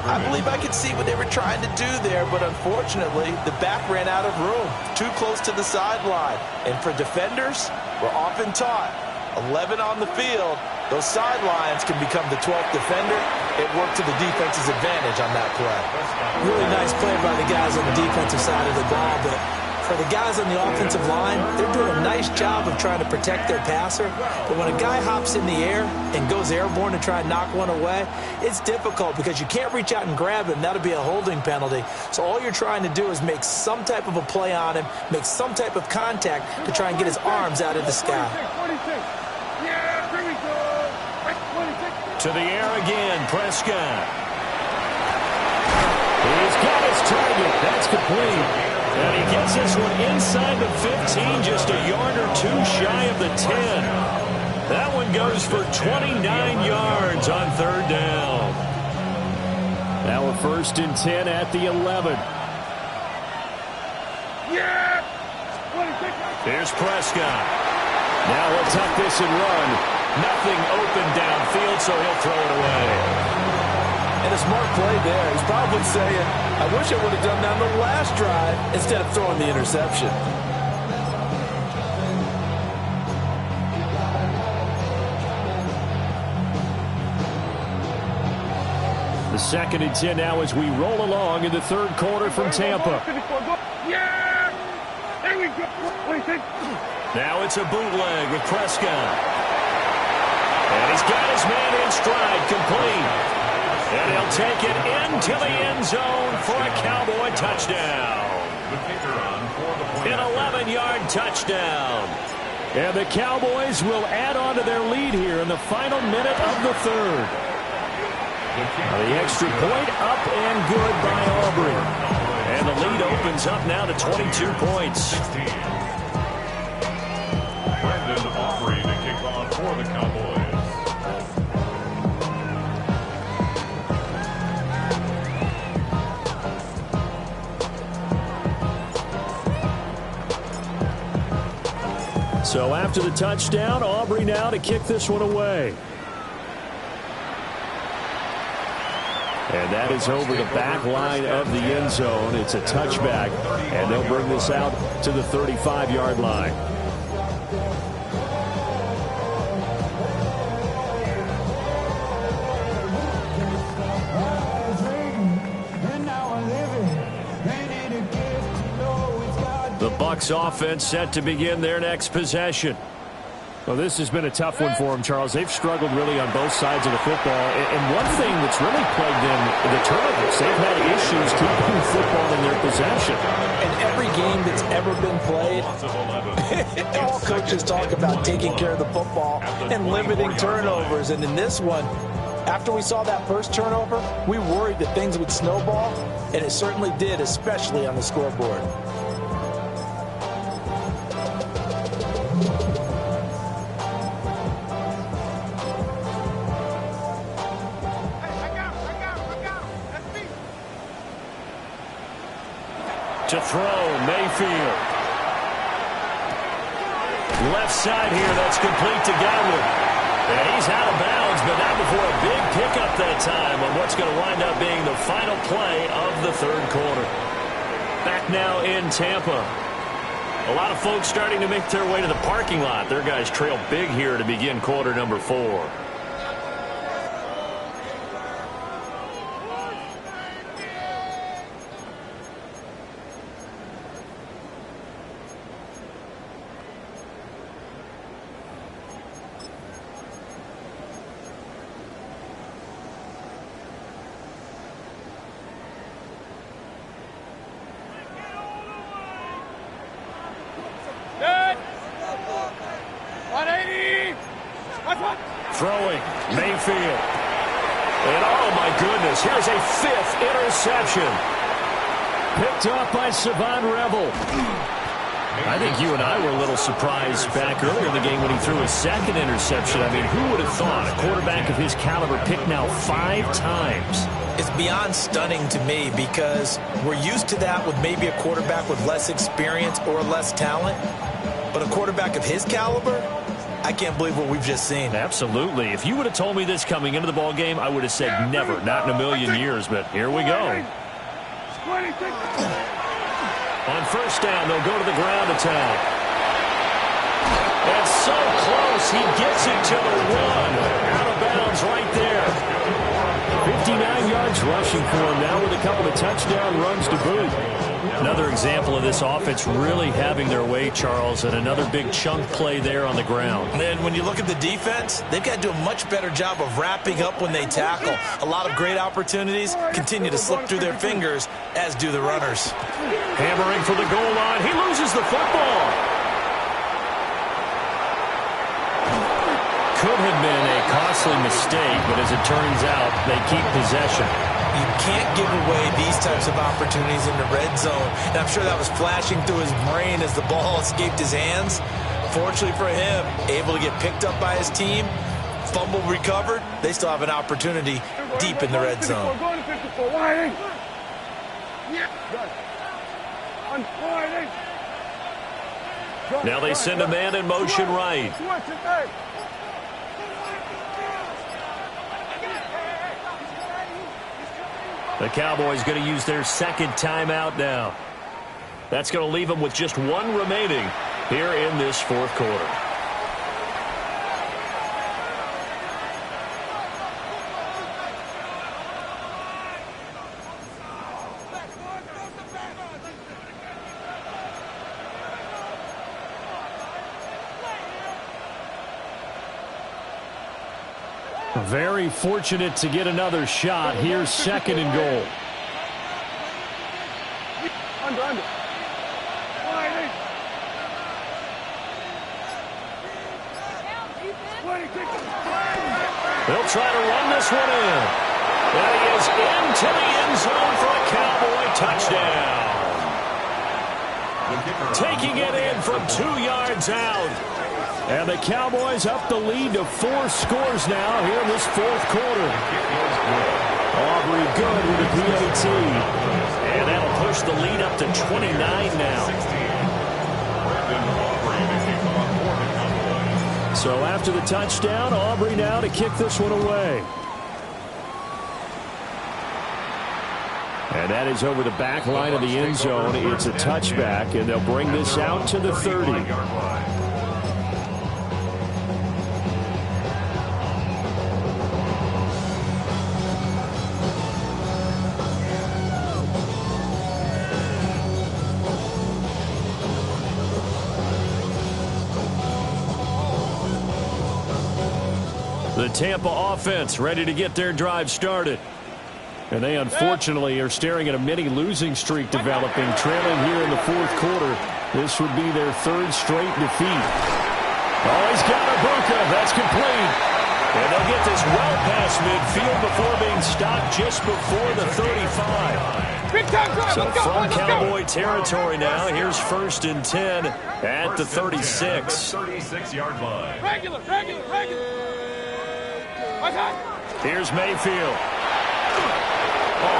I believe I could see what they were trying to do there, but unfortunately, the back ran out of room. Too close to the sideline. And for defenders, we're often taught, 11 on the field, those sidelines can become the 12th defender. It worked to the defense's advantage on that play. Really nice play by the guys on the defensive side of the ball, but for the guys on the offensive line, they're doing a nice job of trying to protect their passer. But when a guy hops in the air and goes airborne to try and knock one away, it's difficult because you can't reach out and grab him. That'll be a holding penalty. So all you're trying to do is make some type of a play on him, make some type of contact to try and get his arms out of the sky. To the air again, Prescott. He's got his target. That's complete. And he gets this one inside the 15, just a yard or two shy of the 10. That one goes for 29 yards on 3rd down. Now a 1st and 10 at the 11. Here's Prescott. Now he'll tuck this and run. Nothing open downfield, so he'll throw it away. And a smart play there. He's probably saying, I wish I would have done that on the last drive instead of throwing the interception. The 2nd and 10 now as we roll along in the 3rd quarter from Tampa. Now it's a bootleg with Prescott. And he's got his man in stride, complete. And he'll take it into the end zone for a Cowboy touchdown. An 11-yard touchdown. And the Cowboys will add on to their lead here in the final minute of the 3rd. The extra point up and good by Aubrey. And the lead opens up now to 22 points. Brandon Aubrey to kick off for the Cowboys. So after the touchdown, Aubrey now to kick this one away. And that is over the back line of the end zone. It's a touchback, and they'll bring this out to the 35-yard line. The Bucs offense set to begin their next possession. Well, this has been a tough one for them, Charles. They've struggled really on both sides of the football. And one thing that's really plagued them, the turnovers. They've had issues keeping the football in their possession. And every game that's ever been played, all coaches talk about taking care of the football and limiting turnovers. And in this one, after we saw that first turnover, we worried that things would snowball, and it certainly did, especially on the scoreboard. To throw, Mayfield. Left side here, that's complete to Godwin. And he's out of bounds, but not before a big pickup that time on what's going to wind up being the final play of the 3rd quarter. Back now in Tampa. A lot of folks starting to make their way to the parking lot. Their guys trail big here to begin quarter number 4. Throwing, Mayfield. And oh my goodness, here's a 5th interception. Picked up by Savon Revel. I think you and I were a little surprised back earlier in the game when he threw his second interception. I mean, who would have thought a quarterback of his caliber picked now 5 times? It's beyond stunning to me because we're used to that with maybe a quarterback with less experience or less talent. But a quarterback of his caliber, I can't believe what we've just seen. Absolutely. If you would have told me this coming into the ball game, I would have said never, not in a million years. But here we go. On first down, they'll go to the ground attack. And so close, he gets it to the 1. Out of bounds right there. 59 yards rushing for him now with a couple of touchdown runs to boot. Another example of this offense really having their way, Charles, and another big chunk play there on the ground. And when you look at the defense, they've got to do a much better job of wrapping up when they tackle. A lot of great opportunities continue to slip through their fingers, as do the runners. Hammering for the goal line. He loses the football. Could have been a costly mistake, but as it turns out, they keep possession. You can't give away these types of opportunities in the red zone. And I'm sure that was flashing through his brain as the ball escaped his hands. Fortunately for him, able to get picked up by his team, fumble recovered. They still have an opportunity deep in the red zone. Now they send a man in motion right. The Cowboys going to use their second timeout now. That's going to leave them with just 1 remaining here in this 4th quarter. Very fortunate to get another shot. Here's 2nd and goal. Under. They'll try to run this one in. That is into the end zone for a Cowboy touchdown. Taking it in from 2 yards out. And the Cowboys up the lead to 4 scores now here in this 4th quarter. Aubrey good with a PAT. And that'll push the lead up to 29 now. So after the touchdown, Aubrey now to kick this one away. And that is over the back line of the end zone. It's a touchback, and they'll bring this out to the 30. The Tampa offense ready to get their drive started. And they unfortunately are staring at a mini losing streak developing, trailing here in the 4th quarter. This would be their 3rd straight defeat. Oh, he's got Ibuka. That's complete. And they'll get this well past midfield before being stopped just before the 35. So from Cowboy territory now, here's 1st and 10 at the 36. 36-yard line. Regular. Here's Mayfield.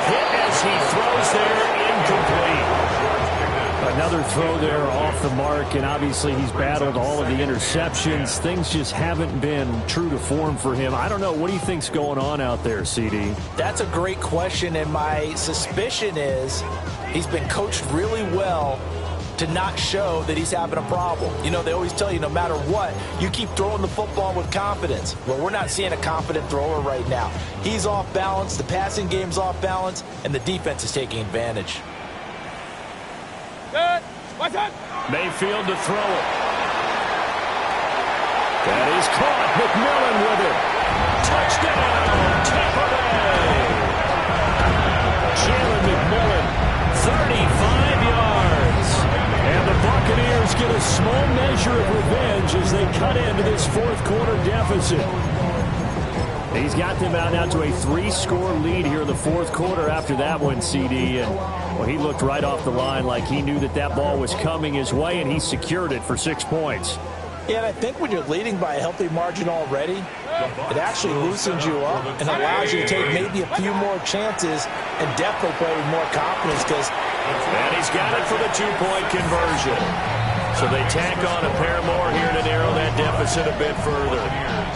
Hit as he throws there, incomplete. Another throw there off the mark, and obviously he's battled all of the interceptions. Things just haven't been true to form for him. I don't know. What do you think's going on out there, CD? That's a great question, and my suspicion is he's been coached really well to not show that he's having a problem. You know, they always tell you no matter what, you keep throwing the football with confidence. Well, we're not seeing a confident thrower right now. He's off balance, the passing game's off balance, and the defense is taking advantage. Good. Watch out. Mayfield to throw it. That is caught. McMillan with it. Touchdown, Tampa Bay. Jalen McMillan, 35 yards. And the Buccaneers get a small measure of revenge as they cut into this 4th quarter deficit. He's got them out now to a 3-score lead here in the fourth quarter after that one, CD. And, well, he looked right off the line like he knew that that ball was coming his way, and he secured it for 6 points. Yeah, and I think when you're leading by a healthy margin already, it actually loosens you up and allows you to take maybe a few more chances and definitely play with more confidence. And he's got it for the 2-point conversion. So they tack on a pair more here to narrow that deficit a bit further.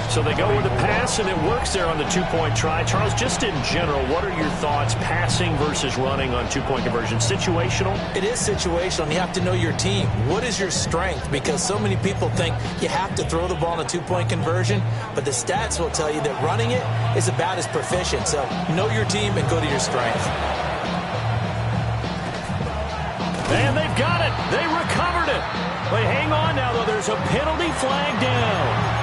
So they go with the pass, and it works there on the 2-point try. Charles, just in general, what are your thoughts passing versus running on 2-point conversion? Situational? It is situational, and you have to know your team. What is your strength? Because so many people think you have to throw the ball in a 2-point conversion, but the stats will tell you that running it is about as proficient. So know your team and go to your strength. And they've got it. They recovered it. But hang on now, though. There's a penalty flag down.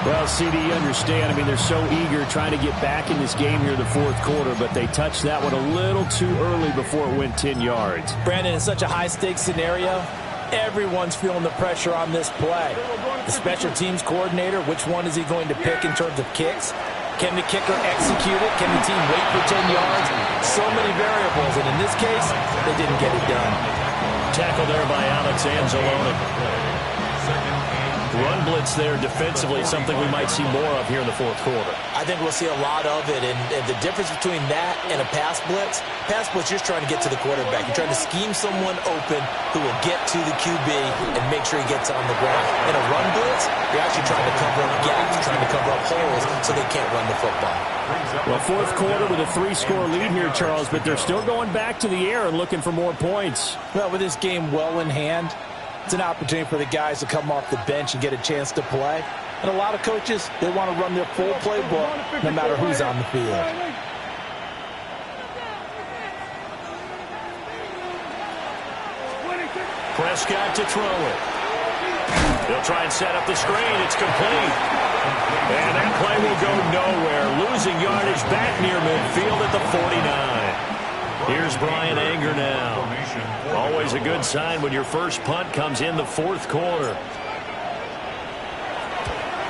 Well, CD, you understand. I mean, they're so eager trying to get back in this game here in the fourth quarter, but they touched that one a little too early before it went 10 yards. Brandon, in such a high-stakes scenario, everyone's feeling the pressure on this play. The special teams coordinator, which one is he going to pick in terms of kicks? Can the kicker execute it? Can the team wait for 10 yards? So many variables, and in this case, they didn't get it done. Tackle there by Alex Anzalone. Run blitz there defensively, something we might see more of here in the fourth quarter. I think we'll see a lot of it, and the difference between that and a pass blitz, you're just trying to get to the quarterback. You're trying to scheme someone open who will get to the QB and make sure he gets on the ground. In a run blitz, you're actually trying to cover up gaps, trying to cover up holes so they can't run the football. Well, fourth quarter with a 3-score lead here, Charles, but they're still going back to the air and looking for more points. Well, with this game well in hand, it's an opportunity for the guys to come off the bench and get a chance to play. And a lot of coaches, they want to run their full playbook no matter who's on the field. Prescott to throw it. He'll try and set up the screen. It's complete. And that play will go nowhere. Losing yardage back near midfield at the 49. Here's Brian Anger now. Always a good sign when your first punt comes in the fourth quarter.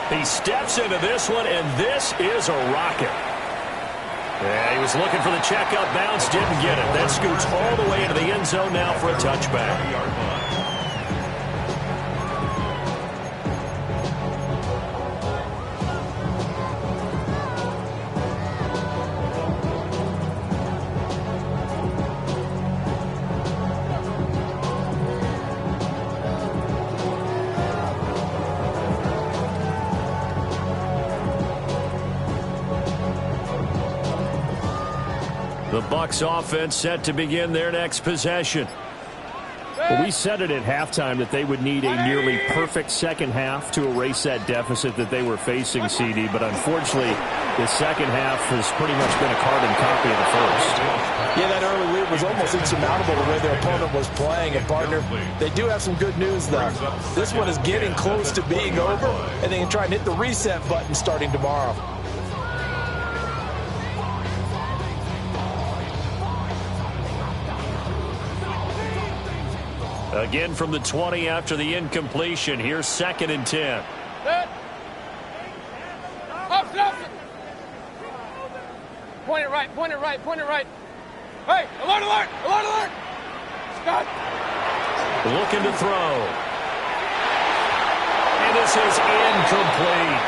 He steps into this one, and this is a rocket. Yeah, he was looking for the checkup bounce, didn't get it. That scoots all the way into the end zone now for a touchback. The Bucs offense set to begin their next possession. Well, we said it at halftime that they would need a nearly perfect second half to erase that deficit that they were facing, CD. But unfortunately, the second half has pretty much been a carbon copy of the first. Yeah, that early lead was almost insurmountable the way their opponent was playing. And, partner, they do have some good news, though. This one is getting close to being over, and they can try and hit the reset button starting tomorrow. Again from the 20 after the incompletion. Here's 2nd and 10. Point it right, point it right, point it right. Hey, alert, alert, alert, alert. Scott. Looking to throw. And this is incomplete.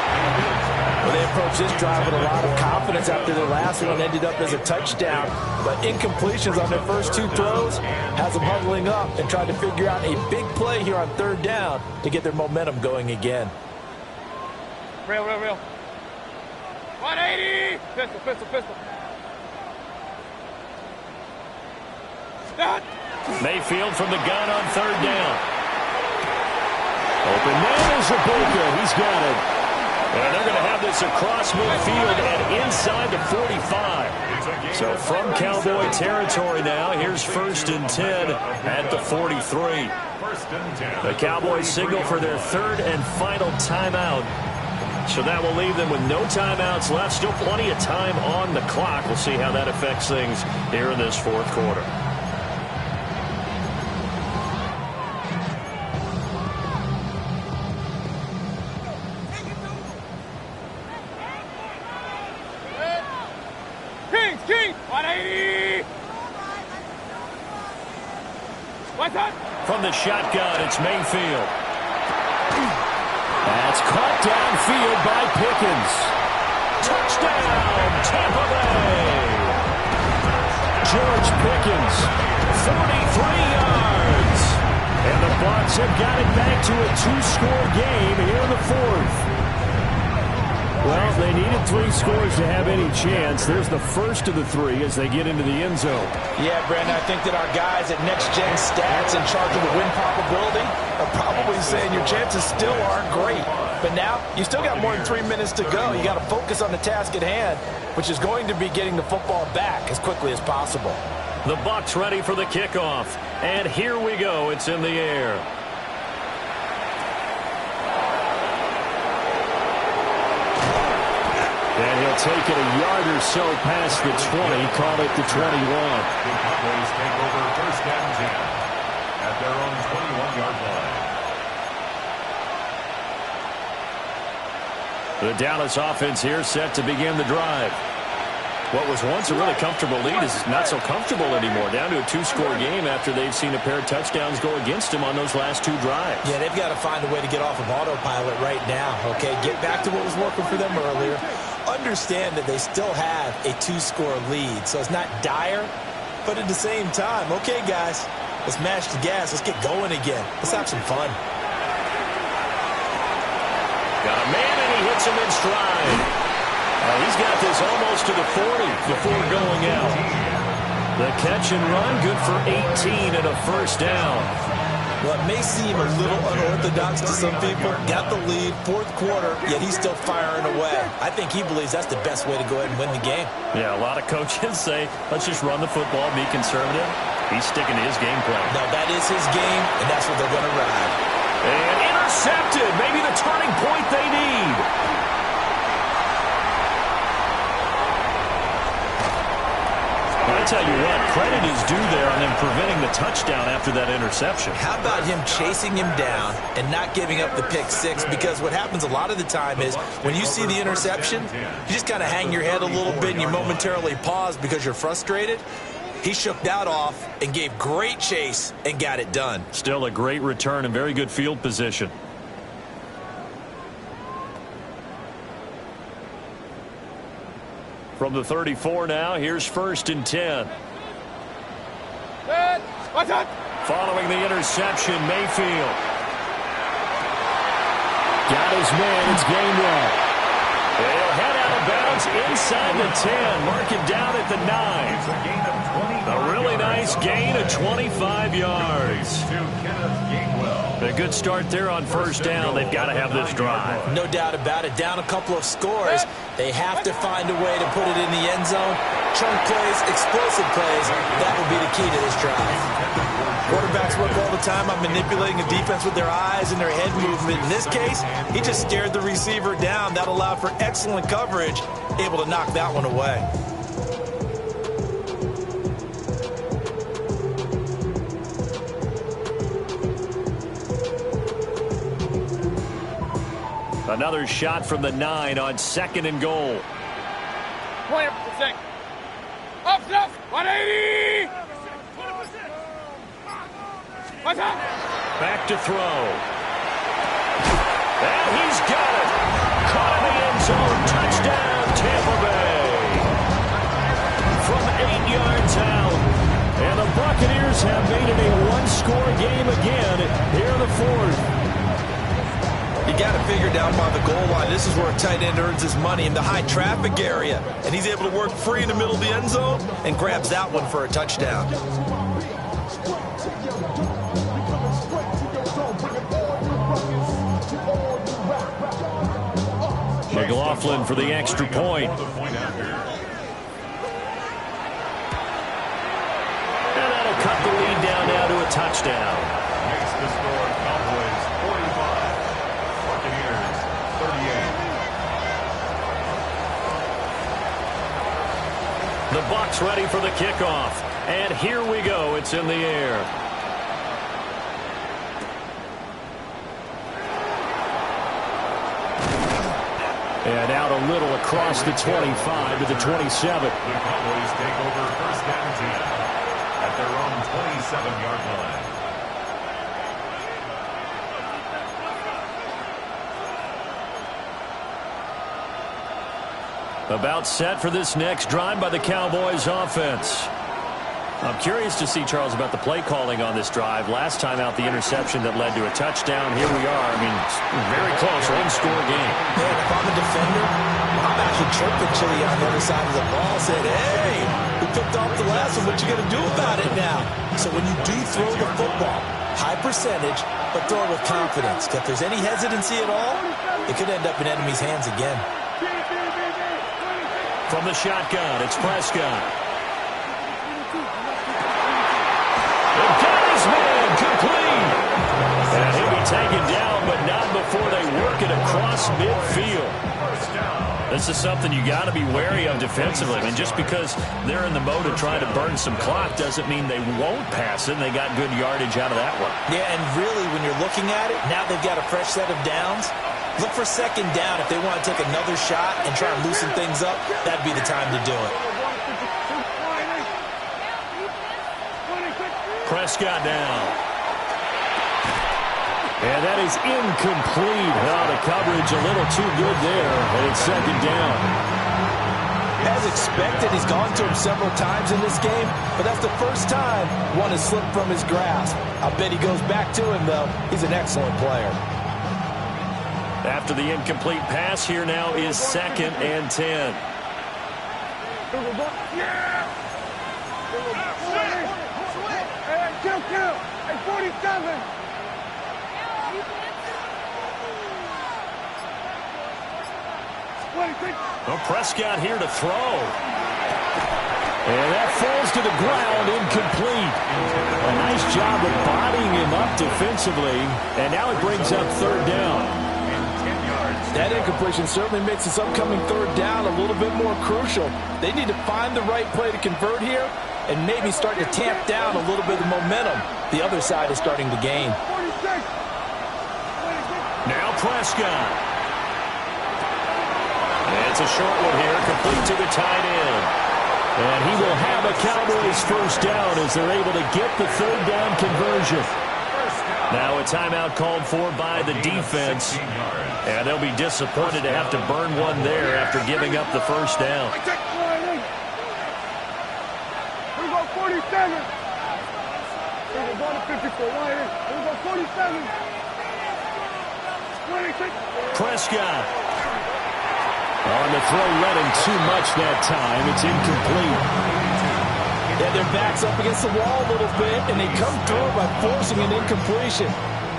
Well, they approached this drive with a lot of confidence after their last one ended up as a touchdown. But incompletions on their first 2 throws has them huddling up and trying to figure out a big play here on 3rd down to get their momentum going again. Real. 180. Pistol. Stop. Mayfield from the gun on 3rd down. Open man is Ibuka. He's got it. And they're going to have this across midfield and inside the 45. So from Cowboy territory now, here's 1st and 10 at the 43. The Cowboys signal for their 3rd and final timeout. So that will leave them with no timeouts left. Still plenty of time on the clock. We'll see how that affects things here in this fourth quarter. the shotgun. It's Mayfield. That's caught downfield by Pickens. Touchdown, Tampa Bay. George Pickens, 43 yards. And the Bucs have got it back to a two-score game here in the fourth. Well, they needed 3 scores to have any chance. There's the first of the 3 as they get into the end zone. Yeah, Brandon, I think that our guys at Next Gen Stats in charge of the win probability are probably saying your chances still aren't great. But now, you still got more than 3 minutes to go. You got to focus on the task at hand, which is going to be getting the football back as quickly as possible. The Bucs ready for the kickoff. And here we go. It's in the air. And he'll take it a yard or so past the 20, call it the 21. The Cowboys take over first and 10 at their own 21-yard line. The Dallas offense here set to begin the drive. What was once a really comfortable lead is not so comfortable anymore. Down to a 2-score game after they've seen a pair of touchdowns go against them on those last 2 drives. Yeah, they've got to find a way to get off of autopilot right now, okay? Get back to what was working for them earlier. Understand that they still have a 2-score lead, so it's not dire, but at the same time, okay, guys, let's mash the gas. Let's get going again. Let's have some fun. Got a man, and he hits him in stride. He's got this almost to the 40 before going out. The catch and run, good for 18 and a first down. Well, it may seem a little unorthodox to some people. Got the lead, 4th quarter, yet he's still firing away. I think he believes that's the best way to go ahead and win the game. Yeah, a lot of coaches say, let's just run the football, be conservative. He's sticking to his game plan. No, that is his game, and that's what they're going to ride. And intercepted, maybe the turning point they need. I tell you what, credit is due there on them preventing the touchdown after that interception. How about him chasing him down and not giving up the pick 6? Because what happens a lot of the time is when you see the interception, you just kind of hang your head a little bit and you momentarily pause because you're frustrated. He shook that off and gave great chase and got it done. Still a great return and very good field position. From the 34 now, here's 1st and 10. Following the interception, Mayfield. Got his man, it's game one. They'll head out of bounds inside the 10, mark it down at the 9. It's a gain of 25. A really nice gain of 25 yards. To Kenneth Gainwell. A good start there on first down. They've got to have this drive. No doubt about it. Down a couple of scores. They have to find a way to put it in the end zone. Chunk plays, explosive plays. That will be the key to this drive. Quarterbacks work all the time on manipulating a defense with their eyes and their head movement. In this case, he just stared the receiver down. That allowed for excellent coverage, able to knock that one away. Another shot from the 9 on 2nd and goal. 20%. Up, 180. What's up? Back to throw. And he's got it. Caught in the end zone. Touchdown, Tampa Bay. From 8 yards out. And the Buccaneers have made it a 1-score game again here in the 4th. You got to figure down by the goal line. This is where a tight end earns his money in the high traffic area. And he's able to work free in the middle of the end zone and grabs that one for a touchdown. McLaughlin for the extra point. And that'll cut the lead down now to a touchdown. Makes the score Cowboys 45. Buccaneers 38. The Bucs ready for the kickoff. And here we go. It's in the air. And out a little across the 25 to the 27. The Cowboys take over first and 10 at their own 27-yard line. About set for this next drive by the Cowboys offense. I'm curious to see, Charles, about the play calling on this drive. Last time out, the interception that led to a touchdown. Here we are. I mean, very close, one-score game. Man, if I'm a defender, I'm actually chirping Chili on the other side of the ball, saying, hey, we picked off the last one. What you going to do about it now? So when you do throw the football, high percentage, but throw it with confidence. If there's any hesitancy at all, it could end up in enemy's hands again. From the shotgun, it's Prescott. And got his man complete. And he'll be taken down, but not before they work it across midfield. This is something you got to be wary of defensively. I mean, just because they're in the mode of trying to burn some clock doesn't mean they won't pass it. They got good yardage out of that one. Yeah, and really, when you're looking at it, now they've got a fresh set of downs. Look for second down. If they want to take another shot and try and loosen things up, that'd be the time to do it. Prescott down. And that is incomplete. Oh, the coverage a little too good there, and it's second down. As expected, he's gone to him several times in this game, but that's the first time one has slipped from his grasp. I bet he goes back to him, though. He's an excellent player. After the incomplete pass, here now is 2nd and 10. Hey, 47. Well, Prescott here to throw. And that falls to the ground, incomplete. A nice job of bodying him up defensively. And now it brings up 3rd down. That incompletion certainly makes this upcoming 3rd down a little bit more crucial. They need to find the right play to convert here and maybe start to tamp down a little bit of momentum the other side is starting to gain. Now Prescott. It's a short one here, complete to the tight end. And he will have a Cowboys 1st down as they're able to get the 3rd down conversion. Now a timeout called for by the defense. And they'll be disappointed to have to burn one there after giving up the 1st down. We go 47. We're going to 54. We go 47. 26. Prescott. On the throw, read him too much that time. It's incomplete. Yeah, their back's up against the wall a little bit, and they come through by forcing an incompletion.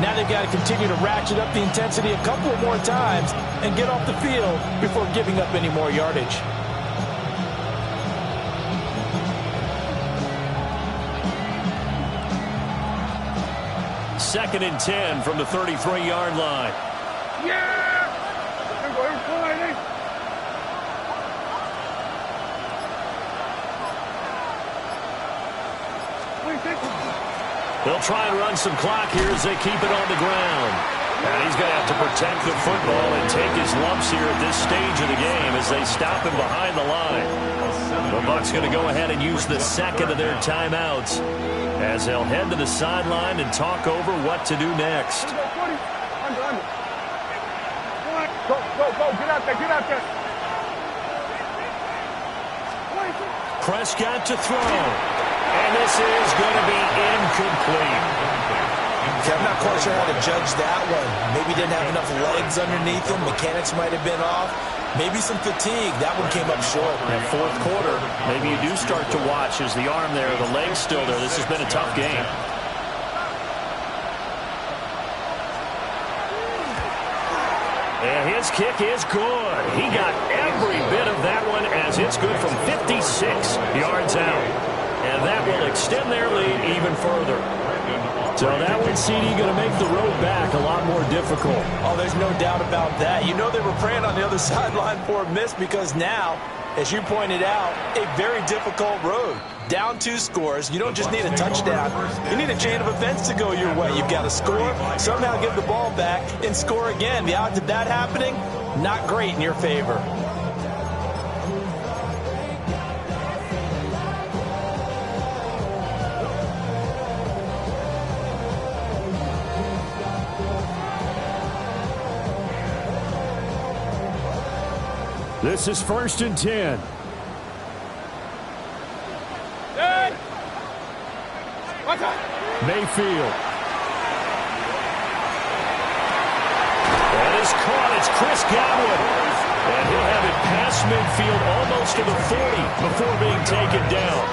Now they've got to continue to ratchet up the intensity a couple of more times and get off the field before giving up any more yardage. Second and 10 from the 33-yard line. Yeah! They'll try and run some clock here as they keep it on the ground. And he's going to have to protect the football and take his lumps here at this stage of the game as they stop him behind the line. The Bucs going to go ahead and use the 2nd of their timeouts as they'll head to the sideline and talk over what to do next. Go, get out there. Prescott to throw. And this is going to be incomplete. Okay, I'm not quite sure how to judge that one. Maybe didn't have enough legs underneath him. Mechanics might have been off. Maybe some fatigue. That one came up short. And 4th quarter, maybe you do start to watch as the arm there, the leg's still there. This has been a tough game. And his kick is good. He got every bit of that one as it's good from 56 yards out. And that will extend their lead even further. So that one, CD, going to make the road back a lot more difficult. Oh, there's no doubt about that. You know they were praying on the other sideline for a miss because now, as you pointed out, a very difficult road. Down 2 scores. You don't just need a touchdown. You need a chain of events to go your way. You've got to score, somehow give the ball back, and score again. The odds of that happening, not great in your favor. This is 1st and 10. Mayfield. That is caught. It's Chris Godwin. And he'll have it past midfield almost to the 40 before being taken down.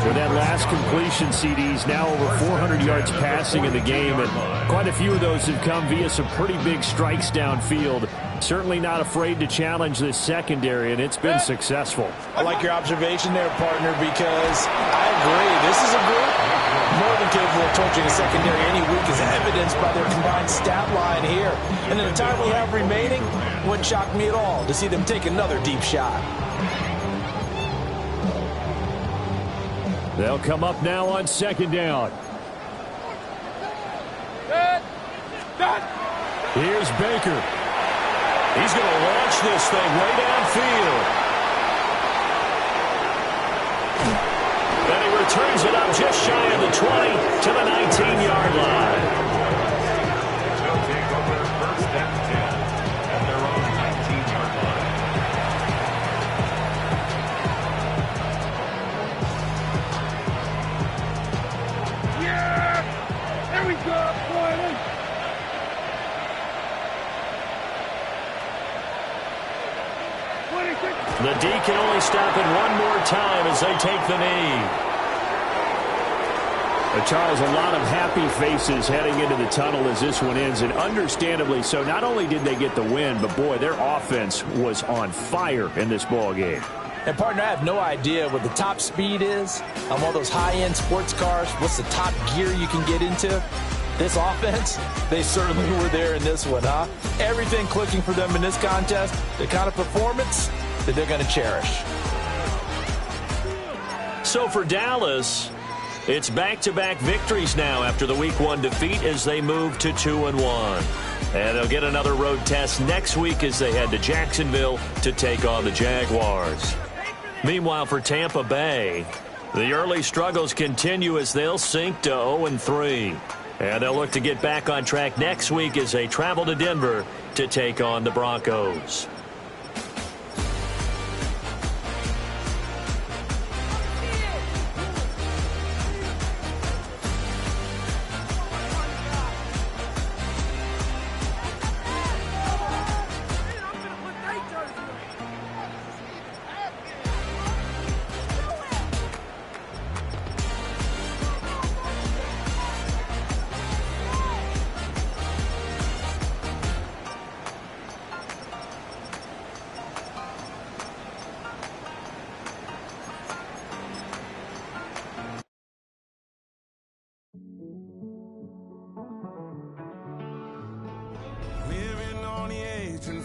With that last completion, CD's now over 400 yards passing in the game, and quite a few of those have come via some pretty big strikes downfield. Certainly not afraid to challenge this secondary, and it's been successful. I like your observation there, partner, because I agree. This is a group more than capable of torching a secondary any week, as evidenced by their combined stat line here. And in the time we have remaining, it wouldn't shock me at all to see them take another deep shot. They'll come up now on 2nd down. Here's Baker. He's going to launch this thing way downfield. And he returns it up just shy of the 20 to the 19-yard line. They'll take over 1st and 10 at their own 19-yard line. Yeah! There we go! The D can only stop it one more time as they take the knee. Charles, a lot of happy faces heading into the tunnel as this one ends, and understandably so. Not only did they get the win, but boy, their offense was on fire in this ball game. And, partner, I have no idea what the top speed is on one of those high-end sports cars. What's the top gear you can get into? This offense, they certainly were there in this one, huh? Everything clicking for them in this contest, the kind of performance that they're going to cherish. So for Dallas, it's back-to-back victories now after the Week 1 defeat as they move to 2-1. And they'll get another road test next week as they head to Jacksonville to take on the Jaguars. Meanwhile, for Tampa Bay, the early struggles continue as they'll sink to 0-3. And they'll look to get back on track next week as they travel to Denver to take on the Broncos.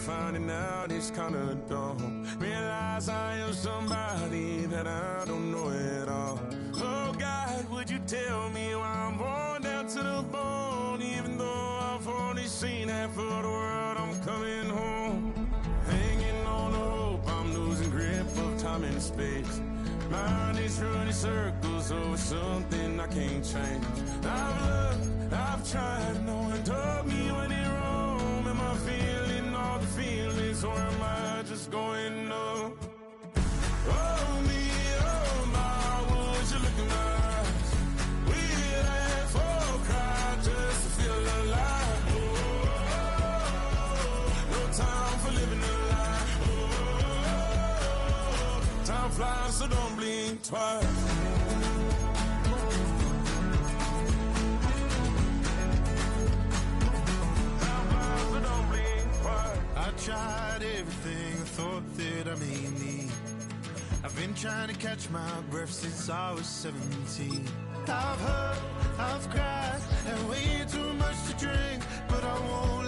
Finding out it's kinda dumb. Realize I am somebody that I don't know at all. Oh God, would you tell me why I'm worn down to the bone? Even though I've only seen half of the world, I'm coming home. Hanging on the hope, I'm losing grip of time and space. Mind is running circles over something I can't change. I've looked, I've tried, no one told me when it wrong. Am I feeling all the feelings, or am I just going up? Oh me, oh my, would you look in my eyes? We'd laugh or cry just to feel alive. Oh, no time for living a lie. Oh, time flies, so don't blink twice. I tried everything I thought that I may need. I've been trying to catch my breath since I was 17. I've hurt, I've cried, and way too much to drink, but I won't